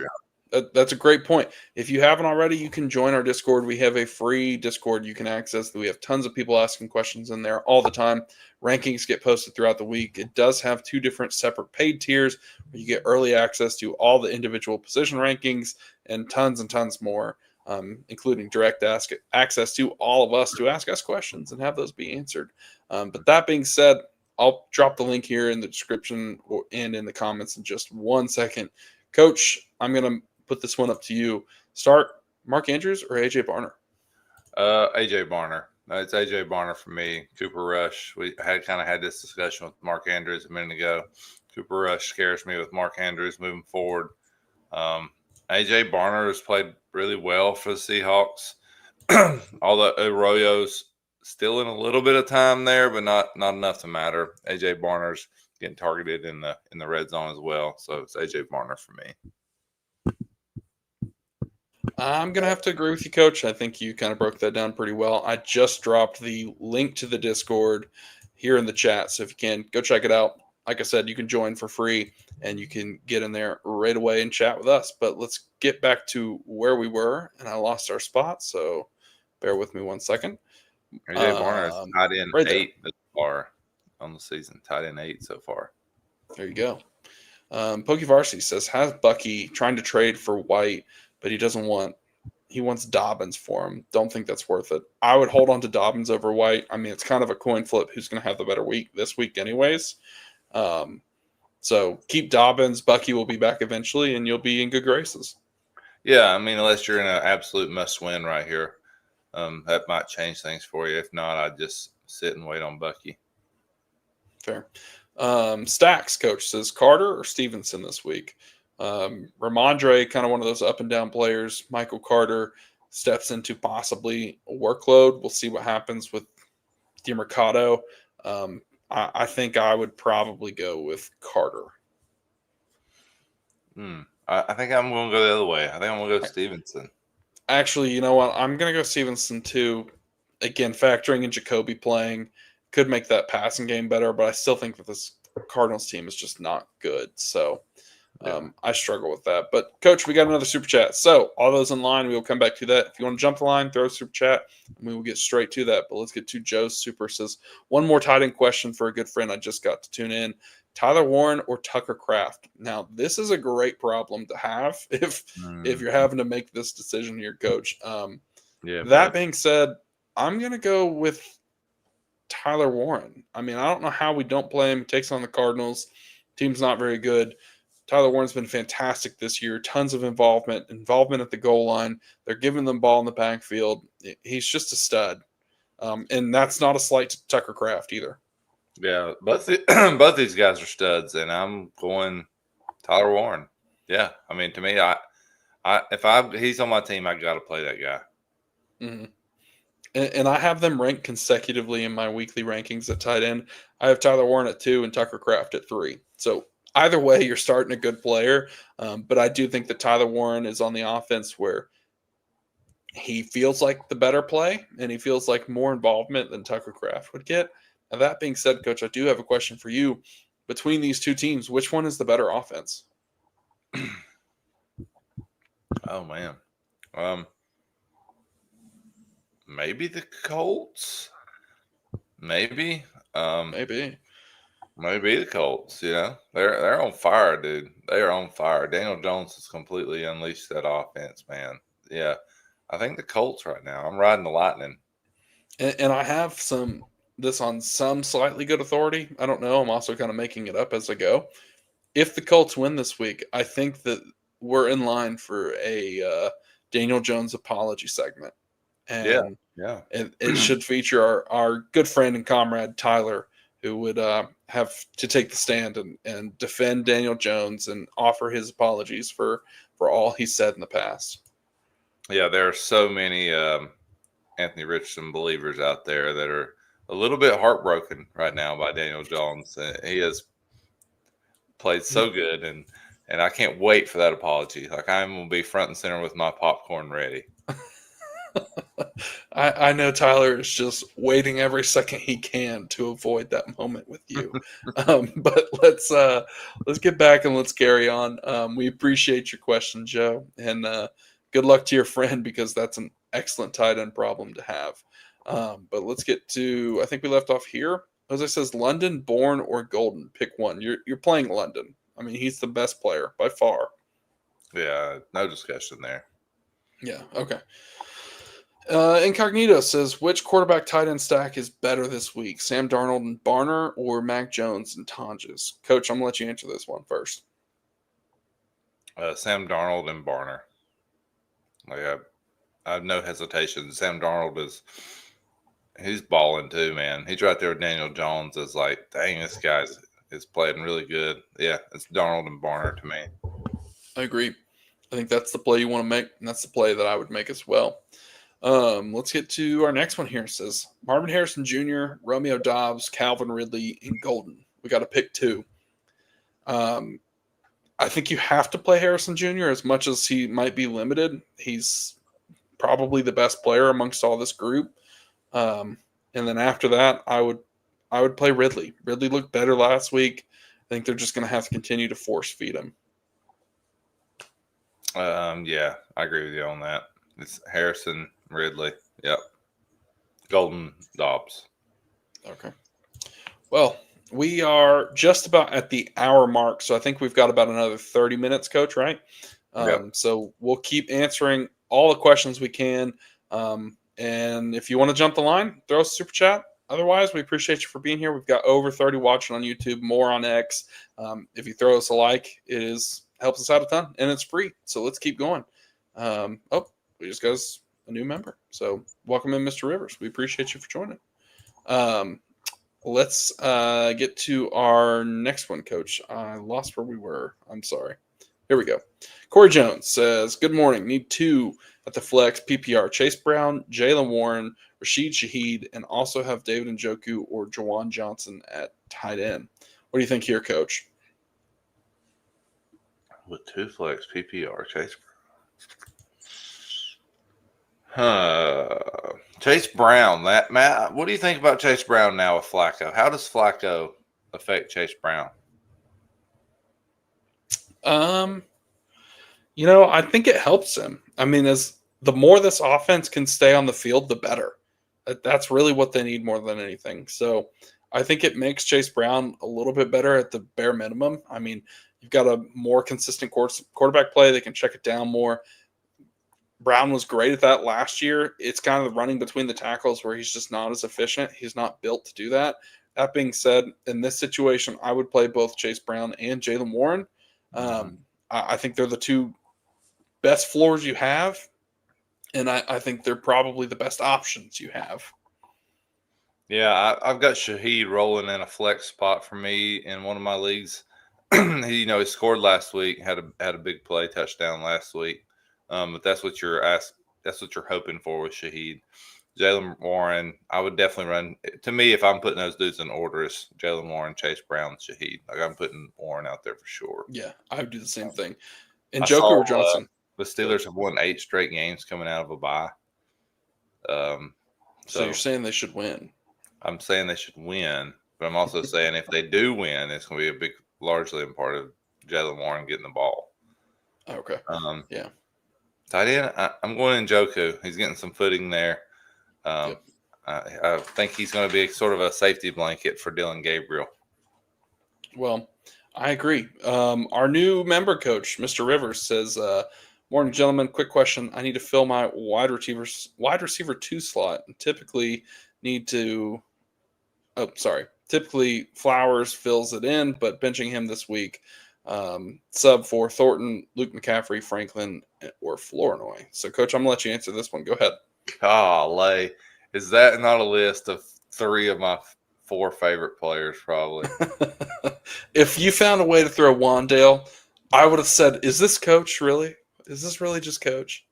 That's a great point. If you haven't already, you can join our Discord. We have a free Discord you can access. We have tons of people asking questions in there all the time. Rankings get posted throughout the week. It does have 2 different separate paid tiers where you get early access to all the individual position rankings and tons more, including direct access to all of us to ask us questions and have those be answered. But that being said, I'll drop the link here in the description and in the comments in just 1 second. Coach, I'm going to put this one up to you. Start Mark Andrews or AJ Barner? AJ Barner. It's AJ Barner for me. Cooper Rush. We had this discussion with Mark Andrews a minute ago. Cooper Rush scares me with Mark Andrews moving forward. AJ Barner has played really well for the Seahawks. Although Arroyo's still in a little bit of time there, but not enough to matter. AJ Barner's getting targeted in the red zone as well. So it's AJ Barner for me. I'm going to have to agree with you, Coach. I think you kind of broke that down pretty well. I just dropped the link to the Discord here in the chat. So if you can, go check it out. like I said, you can join for free and you can get in there right away and chat with us. But let's get back to where we were, and I lost our spot, so bear with me 1 second. AJ Barner is tied in Right there. 8 thus far on the season. Tied in 8 so far. There you go. Pokey Varsity says, has Bucky trying to trade for White, but he wants Dobbins for him. Don't think that's worth it. I would hold on to Dobbins over White. I mean, it's kind of a coin flip who's going to have the better week this week anyways. So keep Dobbins. Bucky will be back eventually, and you'll be in good graces. Yeah, I mean, unless you're in an absolute must-win right here, that might change things for you. If not, I'd just sit and wait on Bucky. Fair. Stacks coach says Carter or Stevenson this week. Ramondre, kind of one of those up and down players. Michael Carter steps into possibly a workload. We'll see what happens with DiMercato. I think I would probably go with Carter. I think I'm going to go the other way. I think I'm going to go Stevenson. Actually, you know what? I'm going to go Stevenson too. Again, factoring in Jacoby playing could make that passing game better, but I still think that this Cardinals team is just not good. So I struggle with that. But, Coach, we got another super chat. So all those in line, we will come back to that. If you want to jump the line, throw a super chat, and we will get straight to that. But let's get to Joe's super. Says, one more tight end question for a good friend I just got to tune in. Tyler Warren or Tucker Kraft? Now, this is a great problem to have if you're having to make this decision here, Coach. That being said, I'm going to go with Tyler Warren. I mean, I don't know how we don't play him. He takes on the Cardinals. Team's not very good. Tyler Warren's been fantastic this year. Tons of involvement at the goal line. They're giving them ball in the backfield. He's just a stud. And that's not a slight to Tucker Kraft either. Yeah, both these guys are studs, and I'm going Tyler Warren. Yeah, I mean, to me, if he's on my team, I got to play that guy. Mm-hmm. And I have them ranked consecutively in my weekly rankings at tight end. I have Tyler Warren at 2 and Tucker Kraft at 3. So either way, you're starting a good player. But I do think that Tyler Warren is on the offense where he feels like the better play and he feels like more involvement than Tucker Kraft would get. Now, that being said, Coach, I do have a question for you. Between these two teams, which one is the better offense? Oh, man. Maybe the Colts. Maybe. Maybe the Colts. Yeah, they're on fire, dude. They are on fire. Daniel Jones has completely unleashed that offense, man. Yeah, I think the Colts right now. I'm riding the Lightning. And I have this on some slightly good authority. I don't know. I'm also kind of making it up as I go. If the Colts win this week, I think that we're in line for a Daniel Jones apology segment. And yeah. It should feature our good friend and comrade Tyler, who would have to take the stand and defend Daniel Jones and offer his apologies for all he said in the past. Yeah, there are so many Anthony Richardson believers out there that are a little bit heartbroken right now by Daniel Jones. He has played so good, and I can't wait for that apology. Like, I'm going to be front and center with my popcorn ready. I know Tyler is just waiting every second he can to avoid that moment with you. But let's get back and let's carry on. We appreciate your question, Joe, and good luck to your friend because that's an excellent tight end problem to have. But let's get to, I think we left off here. Jose says, London, Bourne, or Golden. Pick one. You're playing London. I mean, he's the best player by far. Yeah, no discussion there. Yeah, okay. Incognito says, which quarterback tight end stack is better this week? Sam Darnold and Barner or Mac Jones and Tonjes? Coach, I'm going to let you answer this one first. Sam Darnold and Barner. Like, I have no hesitation. Sam Darnold he's balling too, man. He's right there with Daniel Jones. Is like, dang, this guy is playing really good. Yeah, it's Darnold and Barner to me. I agree. I think that's the play you want to make, and that's the play that I would make as well. Let's get to our next one here. It says Marvin Harrison Jr., Romeo Dobbs, Calvin Ridley, and Golden. We got to pick two. I think you have to play Harrison Jr. as much as he might be limited. He's probably the best player amongst all this group. And then after that, I would play Ridley. Ridley looked better last week. I think they're just going to have to continue to force feed him. Yeah, I agree with you on that. It's Harrison, Ridley. Yep. Golden Dobbs. Okay. Well, we are just about at the hour mark, so I think we've got about another 30 minutes, Coach, right? Yep. So we'll keep answering all the questions we can. And if you want to jump the line, throw us a super chat. Otherwise, we appreciate you for being here. We've got over 30 watching on YouTube, more on X. If you throw us a like, helps us out a ton, and it's free. So let's keep going. We just got us a new member. So welcome in, Mr. Rivers. We appreciate you for joining. Let's get to our next one, Coach. I lost where we were. I'm sorry. Here we go. Corey Jones says, good morning. Need 2 at the flex PPR. Chase Brown, Jalen Warren, Rashid Shaheed, and also have David Njoku or Jawan Johnson at tight end. What do you think here, Coach? With 2 flex PPR, Chase Chase Brown. Matt, what do you think about Chase Brown now with Flacco? How does Flacco affect Chase Brown? I think it helps him. I mean, as the more this offense can stay on the field, the better. That's really what they need more than anything. So I think it makes Chase Brown a little bit better at the bare minimum. I mean, you've got a more consistent quarterback play. They can check it down more. Brown was great at that last year. It's kind of the running between the tackles where he's just not as efficient. He's not built to do that. That being said, in this situation, I would play both Chase Brown and Jalen Warren. I think they're the 2 best floors you have, and I think they're probably the best options you have. Yeah, I've got Shaheed rolling in a flex spot for me in one of my leagues. He scored last week, had a big play touchdown last week. But that's what you're hoping for with Shaheed. Jalen Warren, I would definitely run. To me, if I'm putting those dudes in order, it's Jalen Warren, Chase Brown, Shaheed. Like I'm putting Warren out there for sure. Yeah, I would do the same thing. And I Njoku saw, or Johnson? The Steelers have won 8 straight games coming out of a bye. So you're saying they should win? I'm saying they should win, but I'm also saying if they do win, it's going to be largely a part of Jalen Warren getting the ball. Okay. Yeah. Tight end, I'm going Njoku. He's getting some footing there. Yep. I think he's going to be sort of a safety blanket for Dylan Gabriel. Well, I agree. Our new member coach, Mr. Rivers, says, morning, gentlemen. Quick question. I need to fill my wide receiver 2 slot. Typically Flowers fills it in, but benching him this week. Sub for Thornton, Luke McCaffrey, Franklin, or Flournoy. So, Coach, I'm going to let you answer this one. Go ahead. Golly. Is that not a list of 3 of my 4 favorite players, probably? If you found a way to throw Wandale, I would have said, is this Coach really? Is this really just Coach?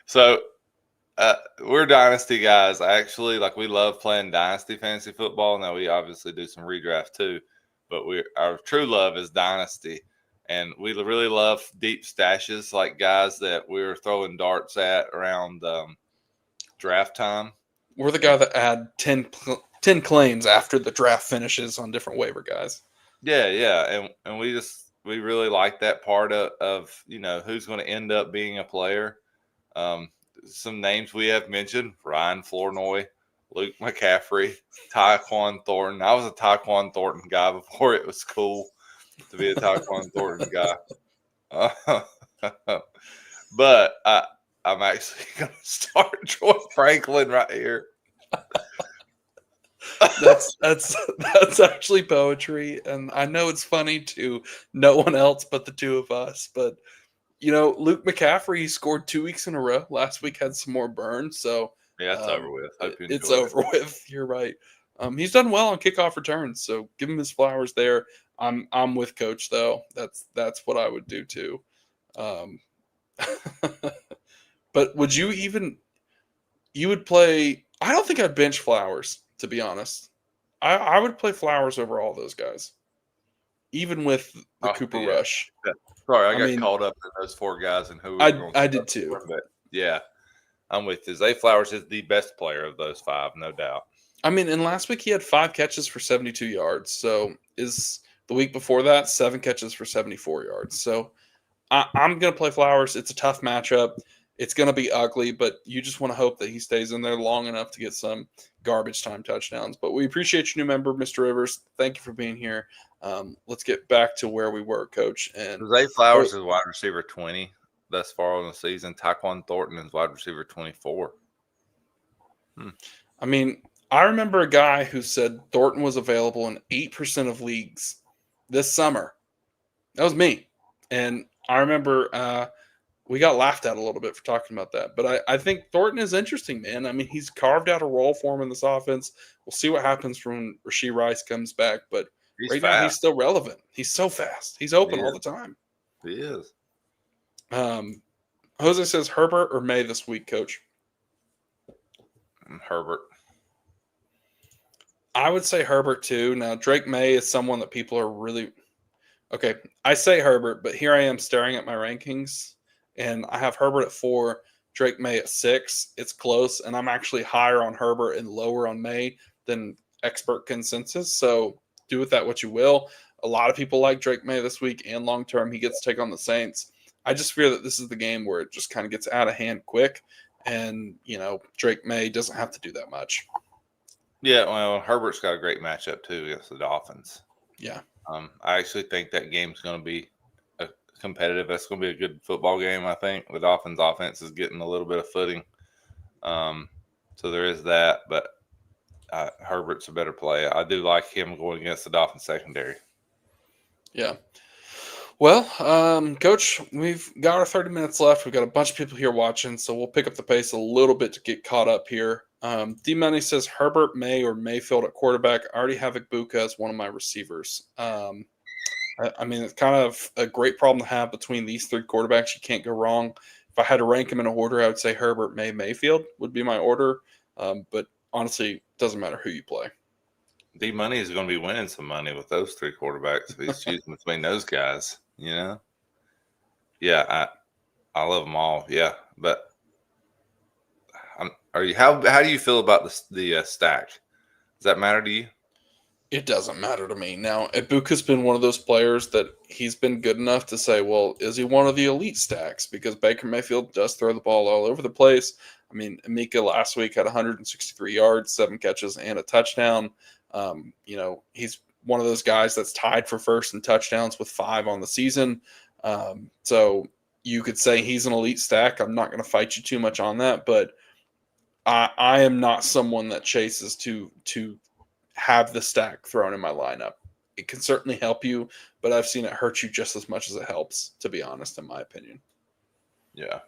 So, we're Dynasty guys. Actually, we love playing Dynasty fantasy football. Now, we obviously do some redraft too. But our true love is Dynasty. And we really love deep stashes, like guys that we were throwing darts at around draft time. We're the guy that add 10 claims after the draft finishes on different waiver guys. Yeah. And we really like that part of who's going to end up being a player. Some names we have mentioned: Ryan Flournoy, Luke McCaffrey, Tyquan Thornton. I was a Tyquan Thornton guy before it was cool to be a Tyquan Thornton guy. But I'm actually going to start Troy Franklin right here. That's actually poetry, and I know it's funny to no one else but the 2 of us. But Luke McCaffrey scored 2 weeks in a row. Last week had some more burn, so. Yeah, it's over with. It's over with. You're right. He's done well on kickoff returns, so give him his flowers there. I'm with Coach though. That's what I would do too. But would you would play? I don't think I'd bench Flowers, to be honest. I would play Flowers over all those guys, even with the Cooper Rush. Yeah. Sorry, I got caught up in those 4 guys and who I did too. But yeah. I'm with you. Zay Flowers is the best player of those 5, no doubt. I mean, and last week he had 5 catches for 72 yards. So is the week before that, 7 catches for 74 yards. So I'm going to play Flowers. It's a tough matchup. It's going to be ugly, but you just want to hope that he stays in there long enough to get some garbage time touchdowns. But we appreciate your new member, Mr. Rivers. Thank you for being here. Let's get back to where we were, Coach. And Zay Flowers is wide receiver 20 thus far on the season. Tyquan Thornton is wide receiver 24. I mean, I remember a guy who said Thornton was available in 8% of leagues this summer. That was me. And I remember we got laughed at a little bit for talking about that. But I think Thornton is interesting, man. I mean, he's carved out a role for him in this offense. We'll see what happens when Rashee Rice comes back. But right now, he's still relevant. He's so fast. He's open all the time. He is. Jose says Herbert or May this week, Coach? Herbert. I would say Herbert too. Now, Drake May is someone that people are really – okay, I say Herbert, but here I am staring at my rankings, and I have Herbert at 4, Drake May at 6. It's close, and I'm actually higher on Herbert and lower on May than expert consensus. So do with that what you will. A lot of people like Drake May this week, and long term, he gets to take on the Saints. I just fear that this is the game where it just kind of gets out of hand quick, and Drake May doesn't have to do that much. Yeah, well, Herbert's got a great matchup too against the Dolphins. Yeah. I actually think that game's going to be competitive. That's going to be a good football game, I think. The Dolphins' offense is getting a little bit of footing. So there is that, but Herbert's a better play. I do like him going against the Dolphins secondary. Yeah. Well, Coach, we've got our 30 minutes left. We've got a bunch of people here watching, so we'll pick up the pace a little bit to get caught up here. D-Money says Herbert, May, or Mayfield at quarterback. I already have Ibuka as one of my receivers. I mean, it's kind of a great problem to have between these 3 quarterbacks. You can't go wrong. If I had to rank them in an order, I would say Herbert, May, Mayfield would be my order. But honestly, it doesn't matter who you play. D-Money is going to be winning some money with those 3 quarterbacks if he's choosing between those guys, Yeah, I love them all. Yeah, but how do you feel about the stack? Does that matter to you? It doesn't matter to me. Now, Ibuka's been one of those players that he's been good enough to say, well, is he one of the elite stacks? Because Baker Mayfield does throw the ball all over the place. I mean, Emeka last week had 163 yards, 7 catches, and a touchdown. He's one of those guys that's tied for first in touchdowns with 5 on the season. So you could say he's an elite stack. I'm not going to fight you too much on that, but I am not someone that chases to have the stack thrown in my lineup. It can certainly help you, but I've seen it hurt you just as much as it helps, to be honest, in my opinion. Yeah,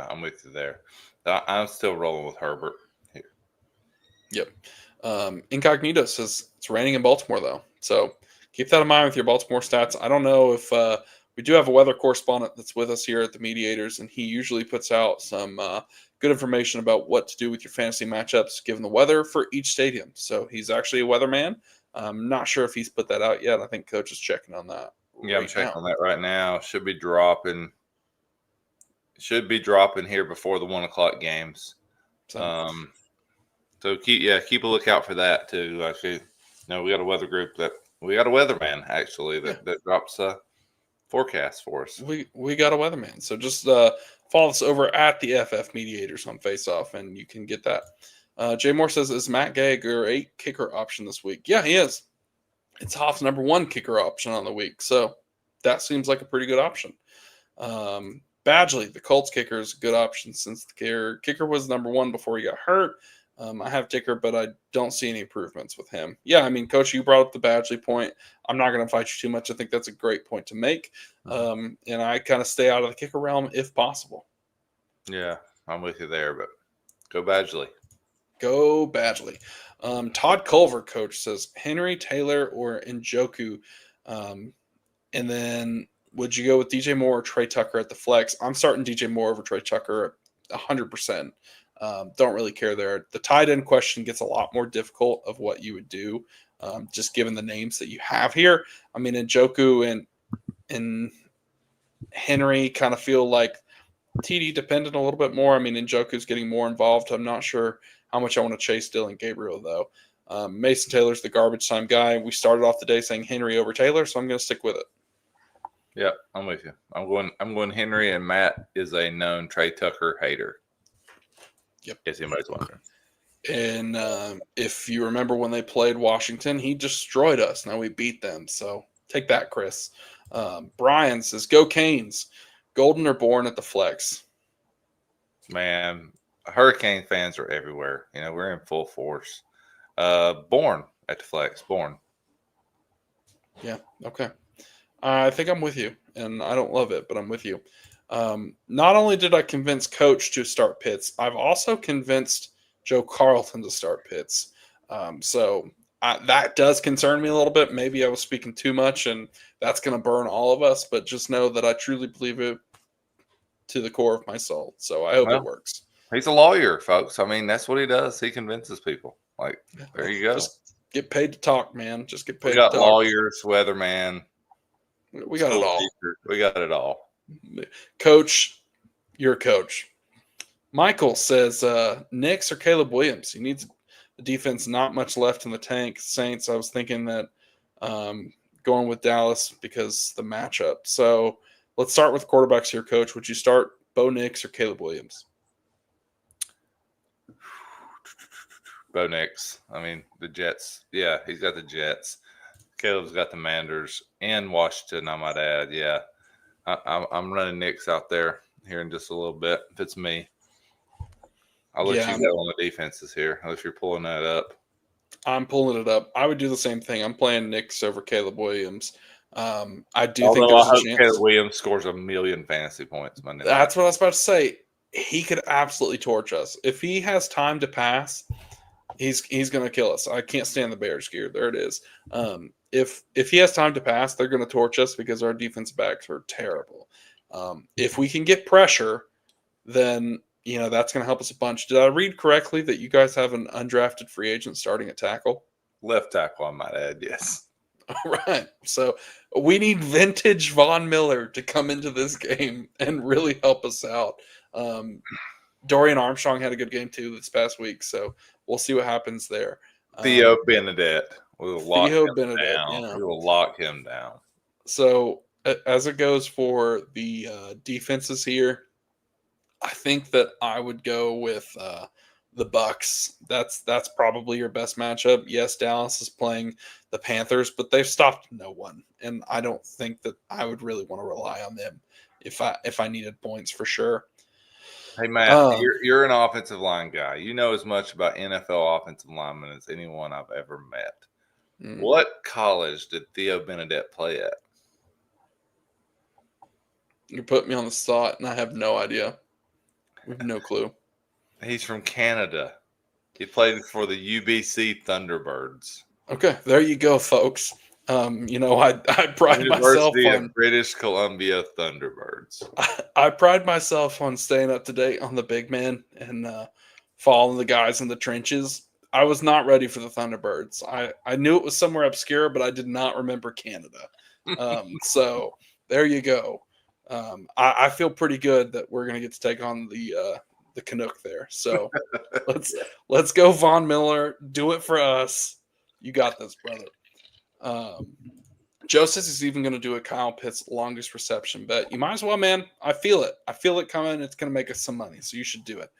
I'm with you there. I'm still rolling with Herbert here. Yep. Incognito says it's raining in Baltimore, though. So keep that in mind with your Baltimore stats. I don't know if we do have a weather correspondent that's with us here at the Mediators, and he usually puts out some good information about what to do with your fantasy matchups given the weather for each stadium. So he's actually a weatherman. I'm not sure if he's put that out yet. I think Coach is checking on that. Yeah, I'm checking on that right now. Should be dropping here before the 1 o'clock games. So keep a lookout for that too. Actually, we got a weather group we got a weatherman actually that drops forecast for us. We got a weatherman. So just follow us over at the FF Mediators on Faceoff, and you can get that. Jay Moore says, is Matt Gay a kicker option this week? Yeah, he is. It's Hoff's number 1 kicker option on the week. So that seems like a pretty good option. Badgley, the Colts kicker, is a good option since the kicker was number 1 before he got hurt. I have Dicker, but I don't see any improvements with him. Yeah, I mean, Coach, you brought up the Badgley point. I'm not going to fight you too much. I think that's a great point to make. And I kind of stay out of the kicker realm if possible. Yeah, I'm with you there, but go Badgley. Go Badgley. Todd Culver, Coach, says Henry, Taylor, or Njoku. And then would you go with DJ Moore or Trey Tucker at the flex? I'm starting DJ Moore over Trey Tucker 100%. Don't really care there. The tight end question gets a lot more difficult of what you would do, just given the names that you have here. I mean, Njoku and Henry kind of feel like TD dependent a little bit more. I mean, Njoku's getting more involved. I'm not sure how much I want to chase Dylan Gabriel, though. Mason Taylor's the garbage time guy. We started off the day saying Henry over Taylor, so I'm going to stick with it. Yeah, I'm with you. I'm going Henry, and Matt is a known Trey Tucker hater. Yep. If anybody's wondering. And if you remember when they played Washington, he destroyed us. Now we beat them. So take that, Chris. Brian says, go Canes. Golden or Bourne at the flex? Man, Hurricane fans are everywhere. We're in full force. Bourne at the flex. Bourne. Yeah, okay. I think I'm with you, and I don't love it, but I'm with you. Not only did I convince Coach to start Pitts, I've also convinced Joe Carlton to start Pitts. So that does concern me a little bit. Maybe I was speaking too much, and that's going to burn all of us, but just know that I truly believe it to the core of my soul. So I hope it works. He's a lawyer, folks. I mean, that's what he does. He convinces people. Like, there you go. Just get paid to talk, man. Just get paid We got to talk. lawyers, weatherman. We got it all. Teacher. We got it all. Coach, you're a coach. Michael says, Knicks or Caleb Williams? He needs the defense, not much left in the tank. Saints, I was thinking that going with Dallas because the matchup. So let's start with quarterbacks here, Coach. Would you start Bo Nix or Caleb Williams? Bo Nix. I mean, the Jets. Yeah, he's got the Jets. Caleb's got the Manders and Washington, I might add. Yeah, I'm running Nix out there here in just a little bit. If it's me, I'll let you go on the defenses here. If you're pulling that up, I'm pulling it up. I would do the same thing. I'm playing Nix over Caleb Williams. I do think there's a chance Caleb Williams scores 1 million fantasy points Monday night. That's what I was about to say. He could absolutely torch us if he has time to pass. He's going to kill us. I can't stand the Bears gear. There it is. If he has time to pass, they're going to torch us because our defense backs are terrible. If we can get pressure, then that's going to help us a bunch. Did I read correctly that you guys have an undrafted free agent starting at tackle? Left tackle, I might add. Yes. All right. So we need vintage Von Miller to come into this game and really help us out. Dorian Armstrong had a good game too this past week, so we'll see what happens there. Theo Benedette. We will lock him down. Yeah. We will lock him down. So as it goes for the defenses here, I think that I would go with the Bucks. That's probably your best matchup. Yes, Dallas is playing the Panthers, but they've stopped no one, and I don't think that I would really want to rely on them if I needed points for sure. Hey, Matt, you're an offensive line guy. You know as much about NFL offensive linemen as anyone I've ever met. What college did Theo Benedette play at? You put me on the spot, and I have no idea. We have no clue. He's from Canada. He played for the UBC Thunderbirds. Okay, there you go, folks. I pride myself on British Columbia Thunderbirds. I pride myself on staying up to date on the big man and following the guys in the trenches. I was not ready for the Thunderbirds. I knew it was somewhere obscure, but I did not remember Canada. So there you go. I feel pretty good that we're going to get to take on the Canuck there. So let's go, Von Miller. Do it for us. You got this, brother. Joe says he's even going to do a Kyle Pitts longest reception bet. You might as well, man. I feel it. I feel it coming. It's going to make us some money, so you should do it.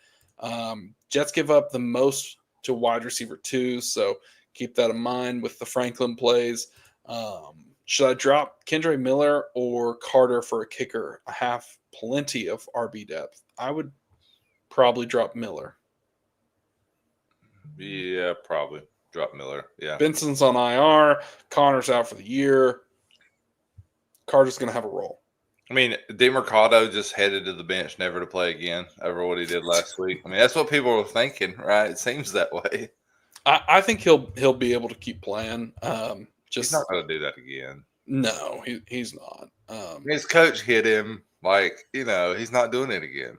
Jets give up the most to wide receiver 2, so keep that in mind with the Franklin plays. Should I drop Kendre Miller or Carter for a kicker? I have plenty of RB depth. I would probably drop Miller. Yeah, probably. Drop Miller. Yeah. Benson's on IR. Connor's out for the year. Carter's going to have a role. I mean, DeMercado just headed to the bench, never to play again over what he did last week. I mean, that's what people were thinking, right? It seems that way. I think he'll be able to keep playing. He's not going to do that again. No, he's not. His coach hit him. He's not doing it again.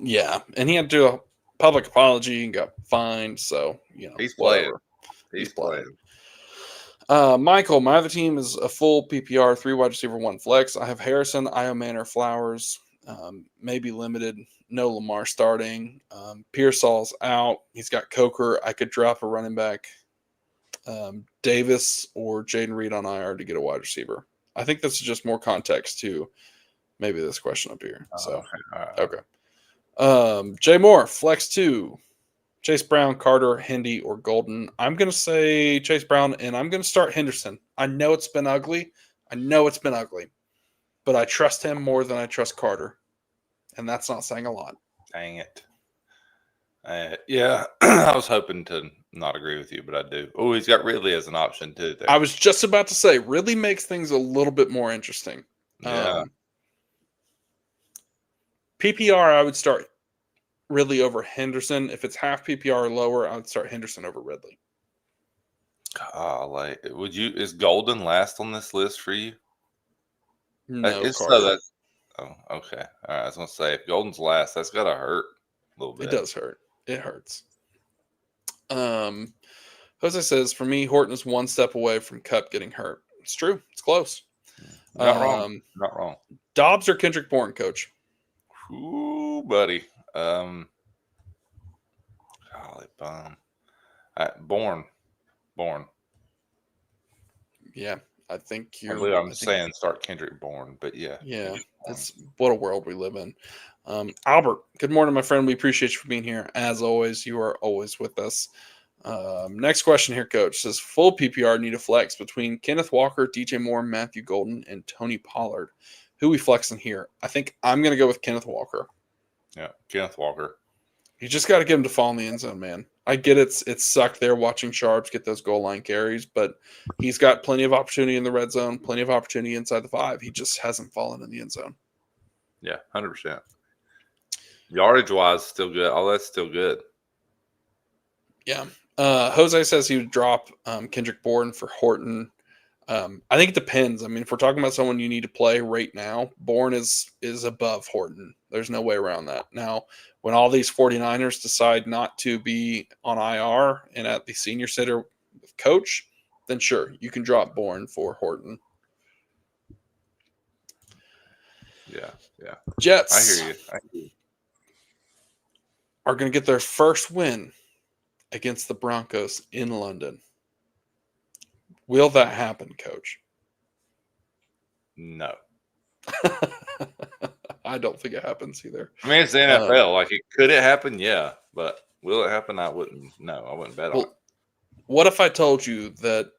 Yeah, and he had to do a public apology and got fined. So, he's playing. He's playing. Michael, my other team is a full PPR, 3 wide receiver, 1 flex. I have Harrison, Io Manor, Flowers, maybe limited. No Lamar starting. Pearsall's out. He's got Coker. I could drop a running back Davis or Jaden Reed on IR to get a wide receiver. I think this is just more context to maybe this question up here. So, okay. Jay Moore, flex 2. Chase Brown, Carter, Hendy, or Golden. I'm going to say Chase Brown, and I'm going to start Henderson. I know it's been ugly. But I trust him more than I trust Carter. And that's not saying a lot. Dang it. Yeah, I was hoping to not agree with you, but I do. Oh, he's got Ridley as an option too. There. I was just about to say, Ridley makes things a little bit more interesting. Yeah. PPR, I would start Ridley over Henderson. If it's half PPR or lower, I would start Henderson over Ridley. Is Golden last on this list for you? No, it's Carter. So that's okay. All right, I was gonna say if Golden's last, that's gotta hurt a little bit. It does hurt. It hurts. Jose says, for me, Horton is one step away from Cup getting hurt. It's true. It's close. Not wrong. Not wrong. Dobbs or Kendrick Bourne, coach? Ooh, buddy. Golly, bum. Bourne. Yeah, I think you're. I'm saying start Kendrick Bourne, but yeah. Yeah, it's what a world we live in. Albert, good morning, my friend. We appreciate you for being here. As always, you are always with us. Next question here, coach. Says full PPR need a flex between Kenneth Walker, DJ Moore, Matthew Golden, and Tony Pollard. Who we flexing here? I think I'm going to go with Kenneth Walker. Yeah, Kenneth Walker. You just got to get him to fall in the end zone, man. I get it's sucked there watching Sharps get those goal line carries, but he's got plenty of opportunity in the red zone, plenty of opportunity inside the 5. He just hasn't fallen in the end zone. Yeah, 100%. Yardage-wise, still good. All that's still good. Yeah. Jose says he would drop Kendrick Bourne for Horton. I think it depends. I mean, if we're talking about someone you need to play right now, Bourne is above Horton. There's no way around that. Now, when all these 49ers decide not to be on IR and at the senior center with coach, then sure, you can drop Bourne for Horton. Yeah. Jets I hear you. are going to get their first win against the Broncos in London. Will that happen, coach? No. I don't think it happens either. I mean, it's the NFL. Could it happen? Yeah. But will it happen? I wouldn't bet on it. What if I told you that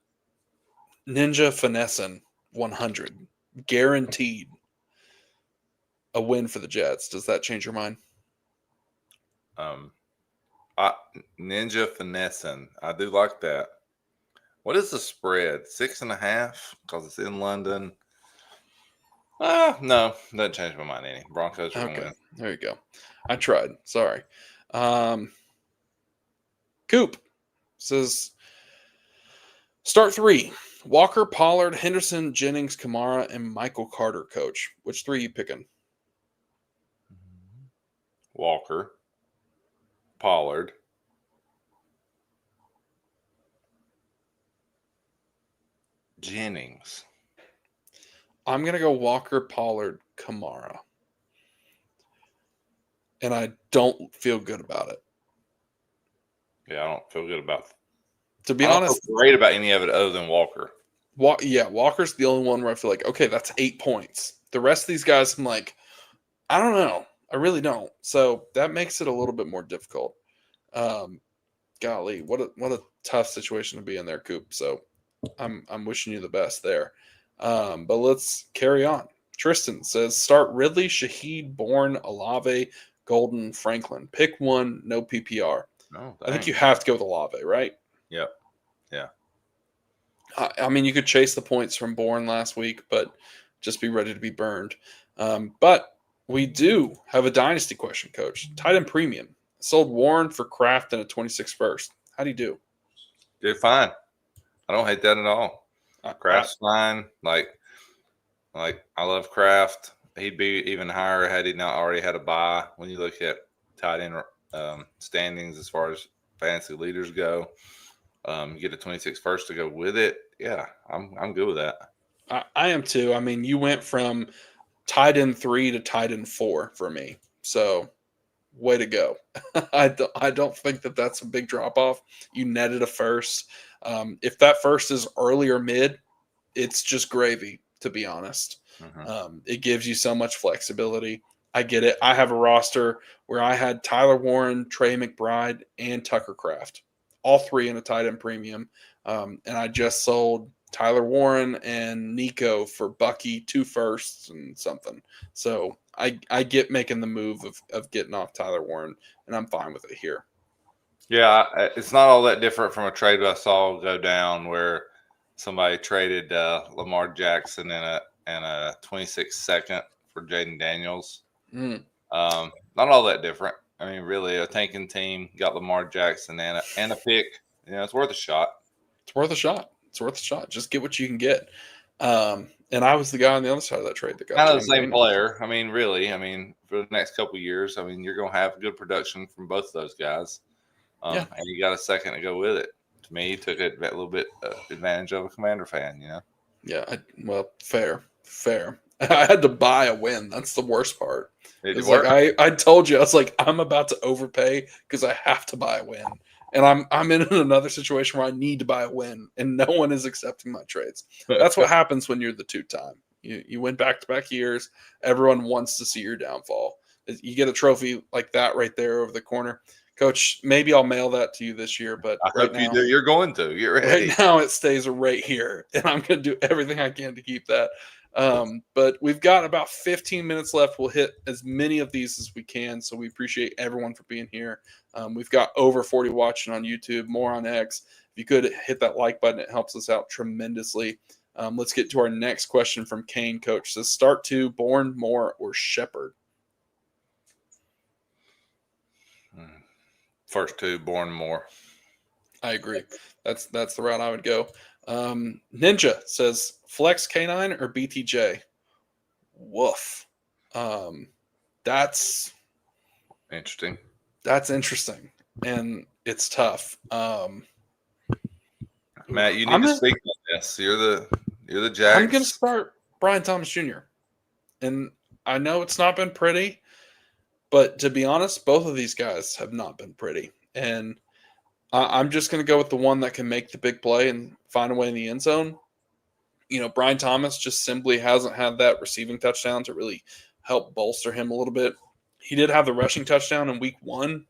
Ninja Finessing 100 guaranteed a win for the Jets? Does that change your mind? Ninja Finessing. I do like that. What is the spread? 6.5 because it's in London. No, doesn't change my mind any. Broncos are going to win. There you go. I tried. Sorry. Coop says, start 3. Walker, Pollard, Henderson, Jennings, Kamara, and Michael Carter, coach. Which 3 are you picking? Walker, Pollard, Jennings. I'm going to go Walker, Pollard, Kamara. And I don't feel good about it. Yeah, I don't feel good about it. To be honest, I don't feel great about any of it other than Walker. Walker's the only one where I feel like, okay, that's 8 points. The rest of these guys, I'm like, I don't know. I really don't. So that makes it a little bit more difficult. Golly, what a tough situation to be in there, Coop. So I'm wishing you the best there. But let's carry on. Tristan says, start Ridley, Shaheed, Bourne, Olave, Golden, Franklin. Pick one, no PPR. No, I think you have to go with Olave, right? Yep. Yeah. I mean, you could chase the points from Bourne last week, but just be ready to be burned. But we do have a dynasty question, Coach. Tight end premium. Sold Warren for Kraft and a 26 first. How do you do? Did fine. I don't hate that at all. Kraft's fine. Like I love Kraft. He'd be even higher had he not already had a bye. When you look at tight end standings as far as fantasy leaders go, you get a 26 first to go with it. Yeah, I'm good with that. I am too. I mean, you went from tight end 3 to tight end 4 for me. So, way to go. I don't think that's a big drop off. You netted a first. If that first is early or mid, it's just gravy, to be honest. It gives you so much flexibility. I get it. I have a roster where I had Tyler Warren, Trey McBride, and Tucker Kraft, all three in a tight end premium. And I just sold Tyler Warren and Nico for Bucky, 2 firsts and something. So I get making the move of getting off Tyler Warren, and I'm fine with it here. Yeah, it's not all that different from a trade I saw go down where somebody traded Lamar Jackson and a 26 second for Jaden Daniels. Not all that different. I mean, really, a tanking team got Lamar Jackson and a pick. It's worth a shot. It's worth a shot. Just get what you can get. And I was the guy on the other side of that trade that got kind of the same player. I mean, really. I mean, for the next couple of years, I mean, you're going to have good production from both of those guys. And you got a second to go with it. To me, he took it a little bit advantage of a Commander fan, Yeah, well, fair. I had to buy a win. That's the worst part. It's like I told you, I was like, I'm about to overpay because I have to buy a win. And I'm in another situation where I need to buy a win, and no one is accepting my trades. That's what happens when you're the 2-time. You win back-to-back years. Everyone wants to see your downfall. You get a trophy like that right there over the corner. Coach, maybe I'll mail that to you this year, but I hope you do. You're going to. You're ready. Right now it stays right here, and I'm going to do everything I can to keep that. But we've got about 15 minutes left. We'll hit as many of these as we can, so we appreciate everyone for being here. We've got over 40 watching on YouTube, more on X. If you could hit that like button, it helps us out tremendously. Let's get to our next question from Kane. Coach says, start 2, Bourne, Moore, or Shepard? First 2, Bourne, Moore. I agree. That's the route I would go. Ninja says, flex K9 or BTJ? Woof. That's interesting. That's interesting, and it's tough. Matt, you need to speak on this. You're the Jags. I'm going to start Brian Thomas Jr. And I know it's not been pretty, but to be honest, both of these guys have not been pretty. And I'm just going to go with the one that can make the big play and find a way in the end zone. Brian Thomas just simply hasn't had that receiving touchdown to really help bolster him a little bit. He did have the rushing touchdown in week 1.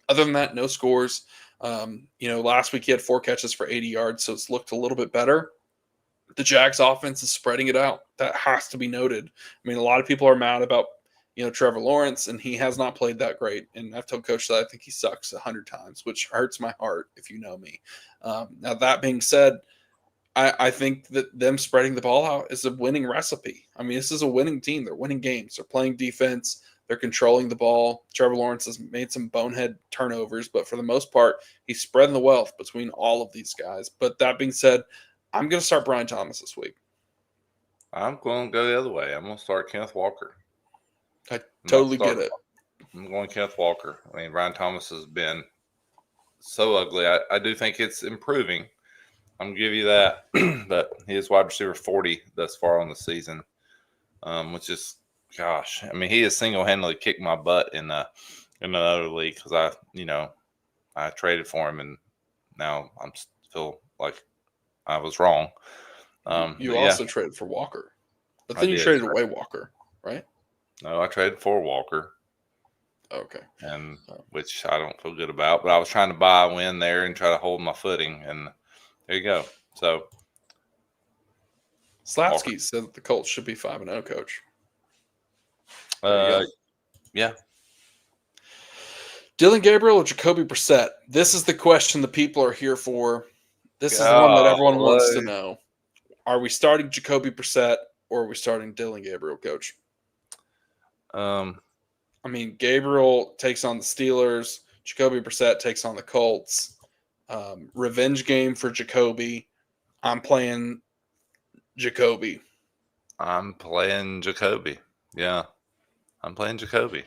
Other than that, no scores. Last week he had 4 catches for 80 yards, so it's looked a little bit better. The Jags offense is spreading it out. That has to be noted. I mean, a lot of people are mad about, Trevor Lawrence, and he has not played that great. And I've told Coach that I think he sucks 100 times, which hurts my heart if you know me. Now, that being said, I think that them spreading the ball out is a winning recipe. I mean, this is a winning team. They're winning games. They're playing defense. They're controlling the ball. Trevor Lawrence has made some bonehead turnovers, but for the most part, he's spreading the wealth between all of these guys. But that being said, I'm going to start Brian Thomas this week. I'm going to go the other way. I'm going to start Kenneth Walker. I totally get it. I'm going Kenneth Walker. I mean, Brian Thomas has been so ugly. I do think it's improving. I'm going to give you that. But he is wide receiver 40 thus far on the season, which is, gosh. I mean, he has single-handedly kicked my butt in another league because I traded for him, and now I'm feel like I was wrong. You also traded for Walker, but then you traded away Walker, right? No, I traded for Walker. Okay. And which I don't feel good about, but I was trying to buy a win there and try to hold my footing, and there you go. So Slavsky said that the Colts should be 5-0, Coach. Yeah. Dylan Gabriel or Jacoby Brissett? This is the question the people are here for. This is the one that everyone wants to know. Are we starting Jacoby Brissett or are we starting Dylan Gabriel, Coach? I mean, Gabriel takes on the Steelers. Jacoby Brissett takes on the Colts. Revenge game for Jacoby. I'm playing Jacoby. I'm playing Jacoby. Yeah. I'm playing Jacoby.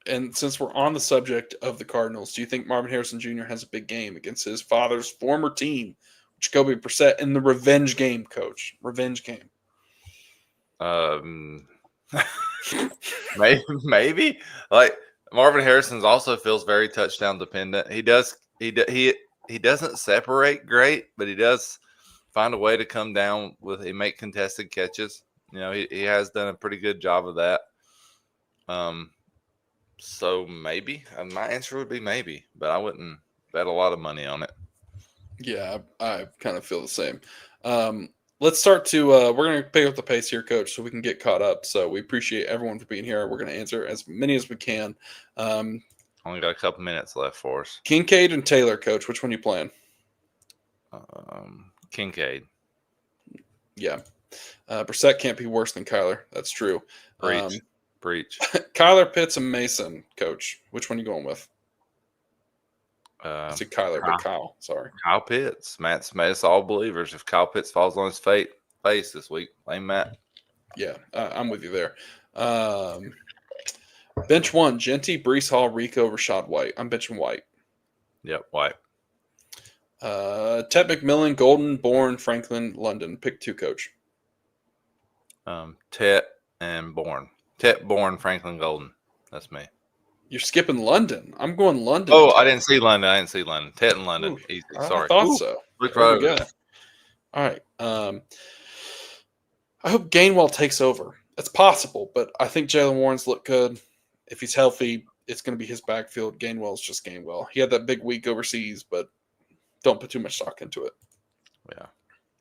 And since we're on the subject of the Cardinals, do you think Marvin Harrison Jr. has a big game against his father's former team, Jacoby Brissett, in the revenge game, Coach? Revenge game. Maybe. Like, Marvin Harrison also feels very touchdown dependent. He he doesn't separate great, but he does find a way to come down with. He make contested catches. You know, he has done a pretty good job of that. So maybe my answer would be maybe, but I wouldn't bet a lot of money on it. Yeah, I kind of feel the same. Let's start to we're going to pick up the pace here, Coach, so we can get caught up. So we appreciate everyone for being here. We're going to answer as many as we can. Only got a couple minutes left for us. Kincaid and Taylor, Coach, which one you playing? Kincaid. Yeah. Brissett can't be worse than Kyler. That's true. Preach. Kyler, Pitts, and Mason, Coach. Which one are you going with? I said Kyler, but Kyle. Sorry. Kyle Pitts. Matt's made us all believers. If Kyle Pitts falls on his face this week, blame Matt. Yeah, I'm with you there. Bench one, Genty, Brees Hall, Rico, Rashad White. I'm benching White. Yep, White. Ted McMillan, Golden, Bourne, Franklin, London. Pick two, Coach. Tet and Bourne. Tet, Bourne, Franklin, Golden. That's me. You're skipping London. I'm going London. Oh, I didn't see London. Tet and London. Ooh, Easy. I Sorry. thought so. Look There right we over go. All right. I hope Gainwell takes over. It's possible, but I think Jalen Warren's look good. If he's healthy, it's going to be his backfield. Gainwell's just Gainwell. He had that big week overseas, but don't put too much stock into it. Yeah.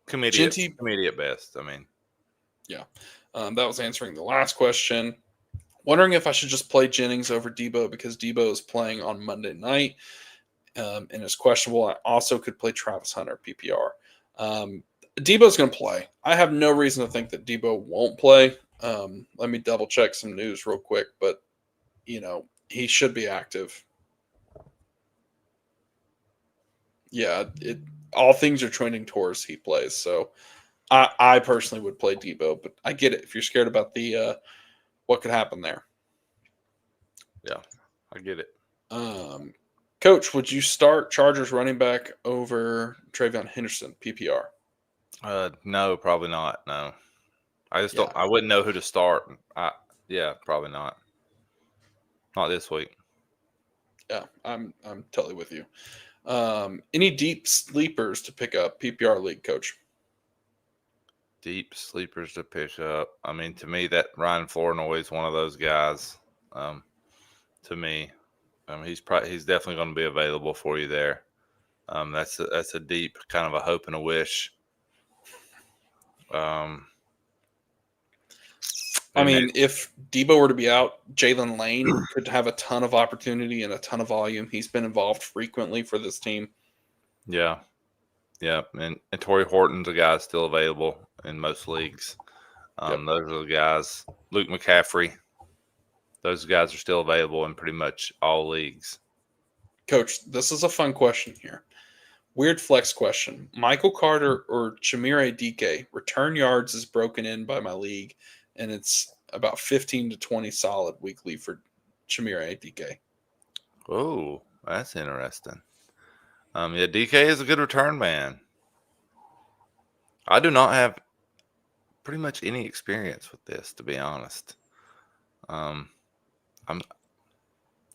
Committee at best. I mean. Yeah. That was answering the last question. Wondering if I should just play Jennings over Debo because Debo is playing on Monday night and is questionable. I also could play Travis Hunter, PPR. Debo's going to play. I have no reason to think that Debo won't play. Let me double check some news real quick, but, you know, he should be active. Yeah, all things are trending towards he plays. So I personally would play Debo, but I get it if you're scared about the what could happen there. Yeah, I get it. Coach, would you start Chargers running back over Travion Henderson, PPR? No, probably not. No. I just don't. I wouldn't know who to start. Probably not. Not this week. Yeah, I'm totally with you. Any deep sleepers to pick up PPR league, Coach? Deep sleepers to pick up. I mean, to me, that Ryan Flournoy is one of those guys. To me, he's definitely going to be available for you there. That's a deep kind of a hope and a wish. I mean, if Debo were to be out, Jalen Lane could have a ton of opportunity and a ton of volume. He's been involved frequently for this team. Yeah. Yeah. And Torrey Horton's a guy still available in most leagues. Those are the guys. Luke McCaffrey. Those guys are still available in pretty much all leagues. Coach, this is a fun question here. Weird flex question. Michael Carter or Chimere DK? Return yards is broken in by my league, and it's about 15 to 20 solid weekly for Chimere DK. Oh, that's interesting. DK is a good return man. I do not have pretty much any experience with this, to be honest. I'm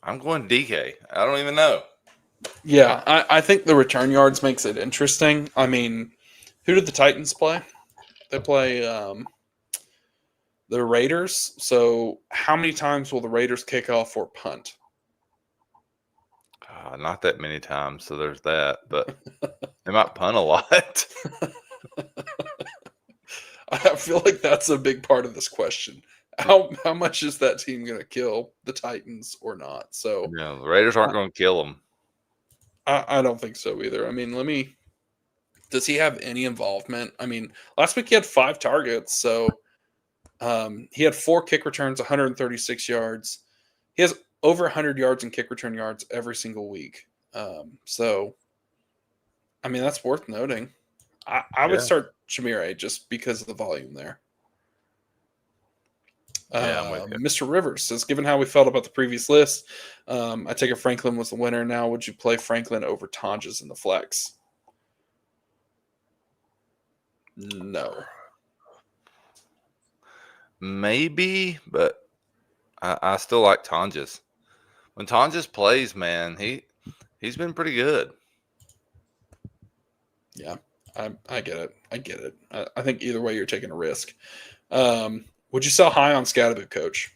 going DK. I don't even know. Yeah, I think the return yards makes it interesting. I mean, who did the Titans play? They play the Raiders. So how many times will the Raiders kick off or punt? Not that many times, so there's that. But they might punt a lot. I feel like that's a big part of this question. How much is that team going to kill the Titans or not? So yeah, the Raiders aren't going to kill them. I don't think so either. I mean, does he have any involvement? I mean, last week he had 5 targets, so he had 4 kick returns, 136 yards. He has over 100 yards in kick return yards every single week. So, I mean, that's worth noting. I would start Chimere just because of the volume there. Mr. Rivers says, given how we felt about the previous list, I take it Franklin was the winner. Now, would you play Franklin over Tonjes in the flex? No. Maybe, but I still like Tonjes. When Tonjes plays, man, he's been pretty good. Yeah, I get it. I get it. I think either way, you're taking a risk. Would you sell high on Scatterboot, Coach?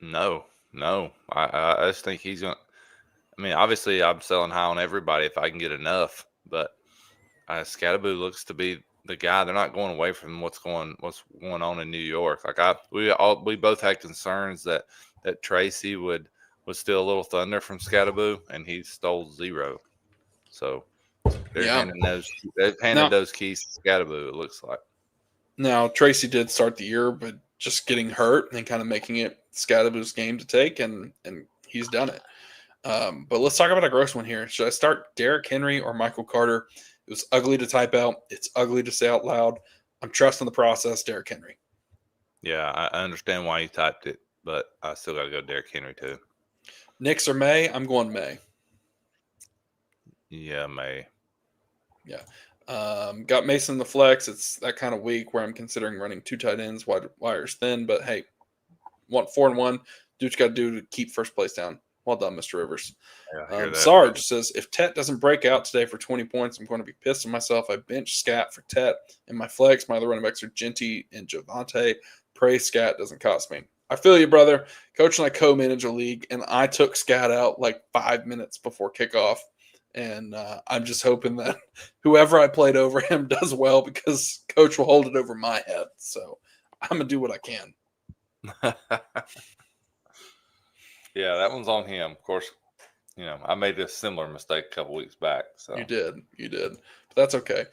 No, no. I just think he's going to. I mean, obviously, I'm selling high on everybody if I can get enough, but Scatteraboo looks to be the guy. They're not going away from what's going on in New York. Like we both had concerns that Tracy would steal a little thunder from Scatteraboo, and he stole zero. So Yeah. they've handed Now, those keys to Scatteraboo. It looks like. now Tracy did start the year, but just getting hurt and kind of making it Scatterboo's game to take, and he's done it. But let's talk about a gross one here. Should I start Derrick Henry or Michael Carter? It was ugly to type out. It's ugly to say out loud. I'm trusting the process, Derrick Henry. Yeah, I understand why you typed it, but I still got to go Derrick Henry too. Knicks or May? I'm going May. Yeah, May. Yeah. Got Mason in the flex. It's that kind of week where I'm considering running 2 tight ends, wires thin. But hey, 4-1. Do what you got to do to keep first place down. Well done, Mr. Rivers. Yeah, Sarge says, if Tet doesn't break out today for 20 points, I'm going to be pissed at myself. I bench Scat for Tet. In my flex, my other running backs are Genty and Javante. Pray Scat doesn't cost me. I feel you, brother. Coach and I co-manage a league, and I took Scat out like 5 minutes before kickoff. And I'm just hoping that whoever I played over him does well because Coach will hold it over my head. So I'm going to do what I can. Yeah, that one's on him. Of course, I made a similar mistake a couple weeks back. So You did. But that's okay.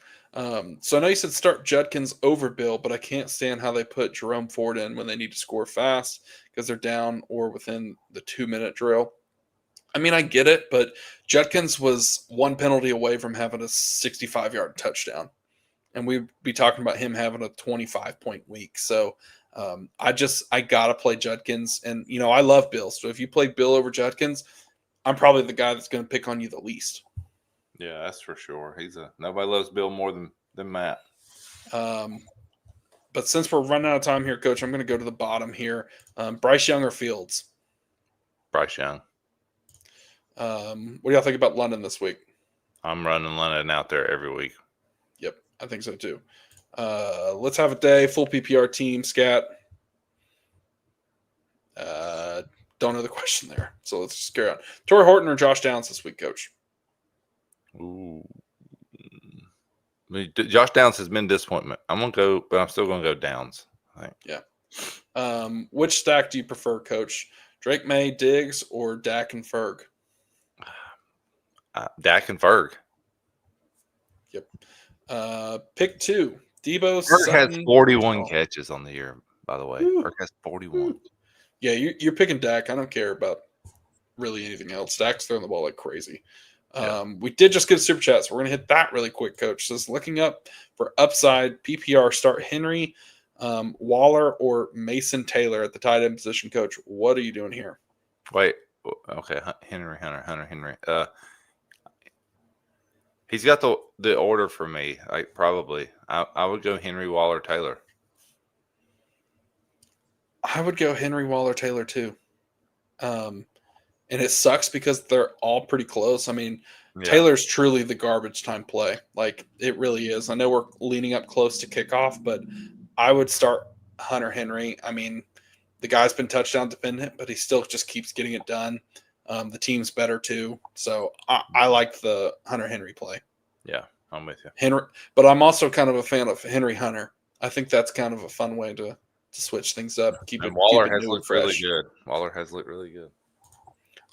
So I know you said start Judkins over Bill, but I can't stand how they put Jerome Ford in when they need to score fast because they're down or within the 2-minute drill. I mean, I get it, but Judkins was 1 penalty away from having a 65-yard touchdown. And we'd be talking about him having a 25-point week. So I got to play Judkins. And, I love Bill. So if you play Bill over Judkins, I'm probably the guy that's going to pick on you the least. Yeah, that's for sure. Nobody loves Bill more than Matt. But since we're running out of time here, Coach, I'm going to go to the bottom here. Bryce Young or Fields? Bryce Young. What do y'all think about London this week? I'm running London out there every week. Yep, I think so too. Let's have a day. Full PPR team, Scat. Don't know the question there. So let's just carry on. Torrey Horton or Josh Downs this week, Coach? Ooh. Josh Downs has been disappointment. I'm going to go, but I'm still going to go Downs. I think. Yeah. Which stack do you prefer, Coach? Drake May, Diggs, or Dak and Ferg? Dak and Ferg. Yep. Pick 2. Debo Ferg Sutton, has 41 catches on the year, by the way. Ooh. Ferg has 41. Yeah, you're picking Dak. I don't care about really anything else. Dak's throwing the ball like crazy. We did just get a super chat, so we're going to hit that really quick, Coach. Says, looking up for upside PPR, start Henry, Waller, or Mason Taylor at the tight end position, Coach. What are you doing here? Wait. Okay. Henry. He's got the order for me. Like probably. I would go Henry, Waller, Taylor. I would go Henry, Waller, Taylor too. And it sucks because they're all pretty close. I mean, Taylor's truly the garbage time play. Like, it really is. I know we're leaning up close to kickoff, but I would start Hunter Henry. I mean, the guy's been touchdown dependent, but he still just keeps getting it done. The team's better too. So I like the Hunter Henry play. Yeah, I'm with you. Henry, but I'm also kind of a fan of Henry Hunter. I think that's kind of a fun way to switch things up. Waller has looked really good. Waller has looked really good.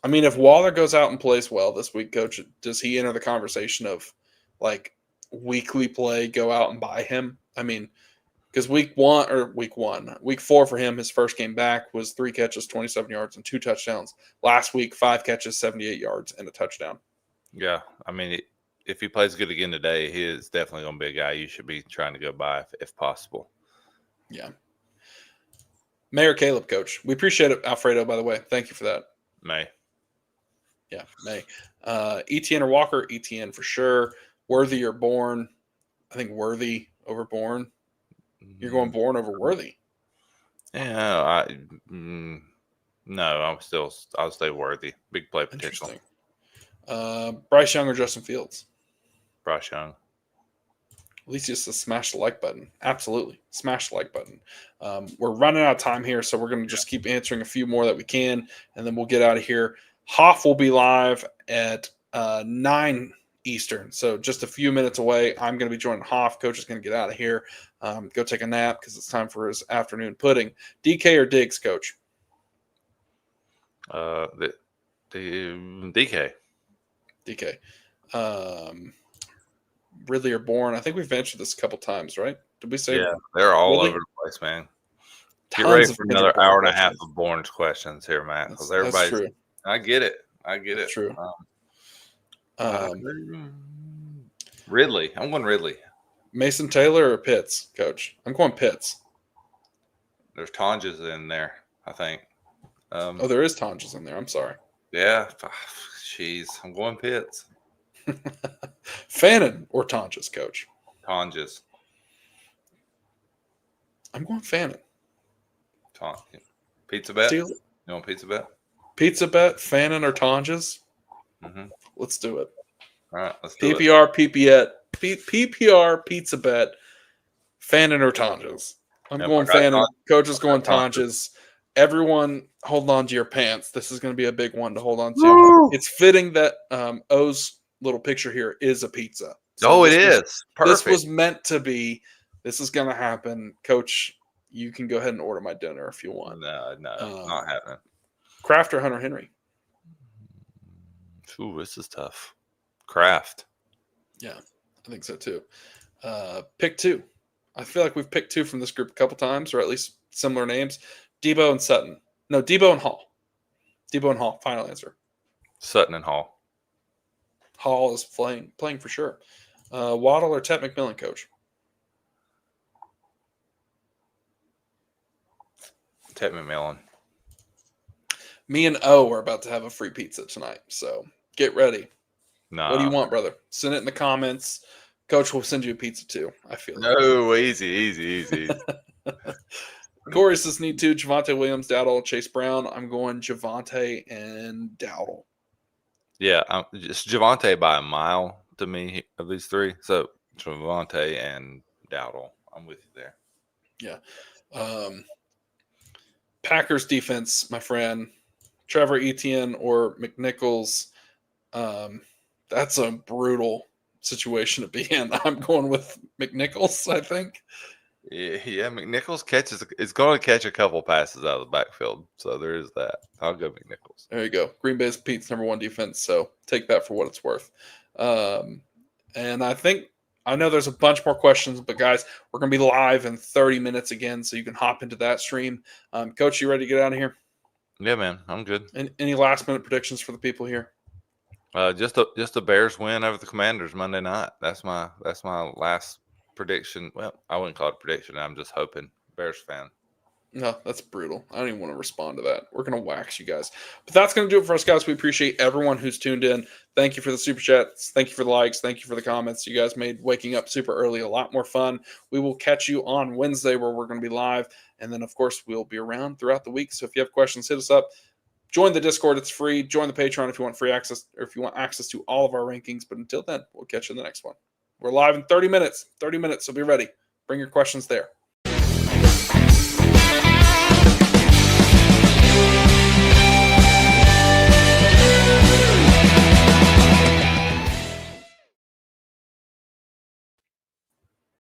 I mean, if Waller goes out and plays well this week, Coach, does he enter the conversation of like weekly play, go out and buy him? I mean, because week 4 for him, his first game back was 3 catches, 27 yards, and 2 touchdowns. Last week, 5 catches, 78 yards, and a touchdown. Yeah, I mean, if he plays good again today, he is definitely going to be a guy you should be trying to go buy if possible. Yeah. Mayor Caleb, Coach. We appreciate it, Alfredo, by the way. Thank you for that. May. Yeah, May. ETN or Walker? ETN for sure. Worthy or Bourne? I think Worthy over Bourne. You're going Bourne over Worthy. Yeah, no, I'll stay Worthy. Big play potential. Bryce Young or Justin Fields? Bryce Young. At least just to smash the like button. Absolutely. Smash the like button. We're running out of time here, so we're going to just keep answering a few more that we can, and then we'll get out of here. Hoff will be live at 9 Eastern, so just a few minutes away. I'm going to be joining Hoff. Coach is going to get out of here, go take a nap because it's time for his afternoon pudding. DK or Diggs, Coach? The DK. DK. Ridley or Bourne? I think we've answered this a couple times, right? Did we say? Yeah, they're all Ridley? over the place, man. Get Tons ready of for favorite another Bourne hour and a half questions. of Bourne's questions here, Matt. That's Because everybody's. true. I get it. That's true. Ridley. I'm going Ridley. Mason Taylor or Pitts, Coach? I'm going Pitts. There's Tonjes in there, I think. Oh, there is Tonjes in there. I'm sorry. Yeah. Jeez. I'm going Pitts. Fannin or Tonjes, Coach? Tonjes. I'm going Fannin. Pizza bet? Steal You want pizza bet? Pizza bet, Fannin or Tonjes? Mm-hmm. Let's do it. All right, let's do it. PPR, pizza bet, Fannin or Tonjes? I'm going Fannin. Coach is going Tonjes. Everyone, hold on to your pants. This is going to be a big one to hold on to. Woo! It's fitting that O's little picture here is a pizza. So it is. Perfect. This was meant to be. This is going to happen. Coach, you can go ahead and order my dinner if you want. No, not happening. Kraft or Hunter Henry? Ooh, this is tough. Kraft. Yeah, I think so too. Pick 2. I feel like we've picked 2 from this group a couple times, or at least similar names. Debo and Sutton. No, Debo and Hall. Debo and Hall. Final answer. Sutton and Hall. Hall is playing for sure. Waddle or Tet McMillan, Coach? Tet McMillan. Me and O are about to have a free pizza tonight, so get ready. No. What do you want, brother? Send it in the comments. Coach will send you a pizza too. I feel No, easy. Corey says need 2. Javonte Williams, Dowdle, Chase Brown. I'm going Javonte and Dowdle. Yeah, it's Javonte by a mile to me of these 3. So Javonte and Dowdle. I'm with you there. Yeah. Packers defense, my friend. Trevor Etienne or McNichols. That's a brutal situation to be in. I'm going with McNichols, I think. Yeah, McNichols is going to catch a couple passes out of the backfield. So there is that. I'll go McNichols. There you go. Green Bay's Pete's #1 defense, so take that for what it's worth. And I know there's a bunch more questions, but guys, we're going to be live in 30 minutes again, so you can hop into that stream. Coach, you ready to get out of here? Yeah, man, I'm good. Any last-minute predictions for the people here? Just a Bears win over the Commanders Monday night. That's my last prediction. Well, I wouldn't call it a prediction. I'm just hoping. Bears fan. No, that's brutal. I don't even want to respond to that. We're going to wax you guys. But that's going to do it for us, guys. We appreciate everyone who's tuned in. Thank you for the super chats. Thank you for the likes. Thank you for the comments. You guys made waking up super early a lot more fun. We will catch you on Wednesday where we're going to be live. And then, of course, we'll be around throughout the week. So if you have questions, hit us up. Join the Discord. It's free. Join the Patreon if you want free access or if you want access to all of our rankings. But until then, we'll catch you in the next one. We're live in 30 minutes. 30 minutes, so be ready. Bring your questions there.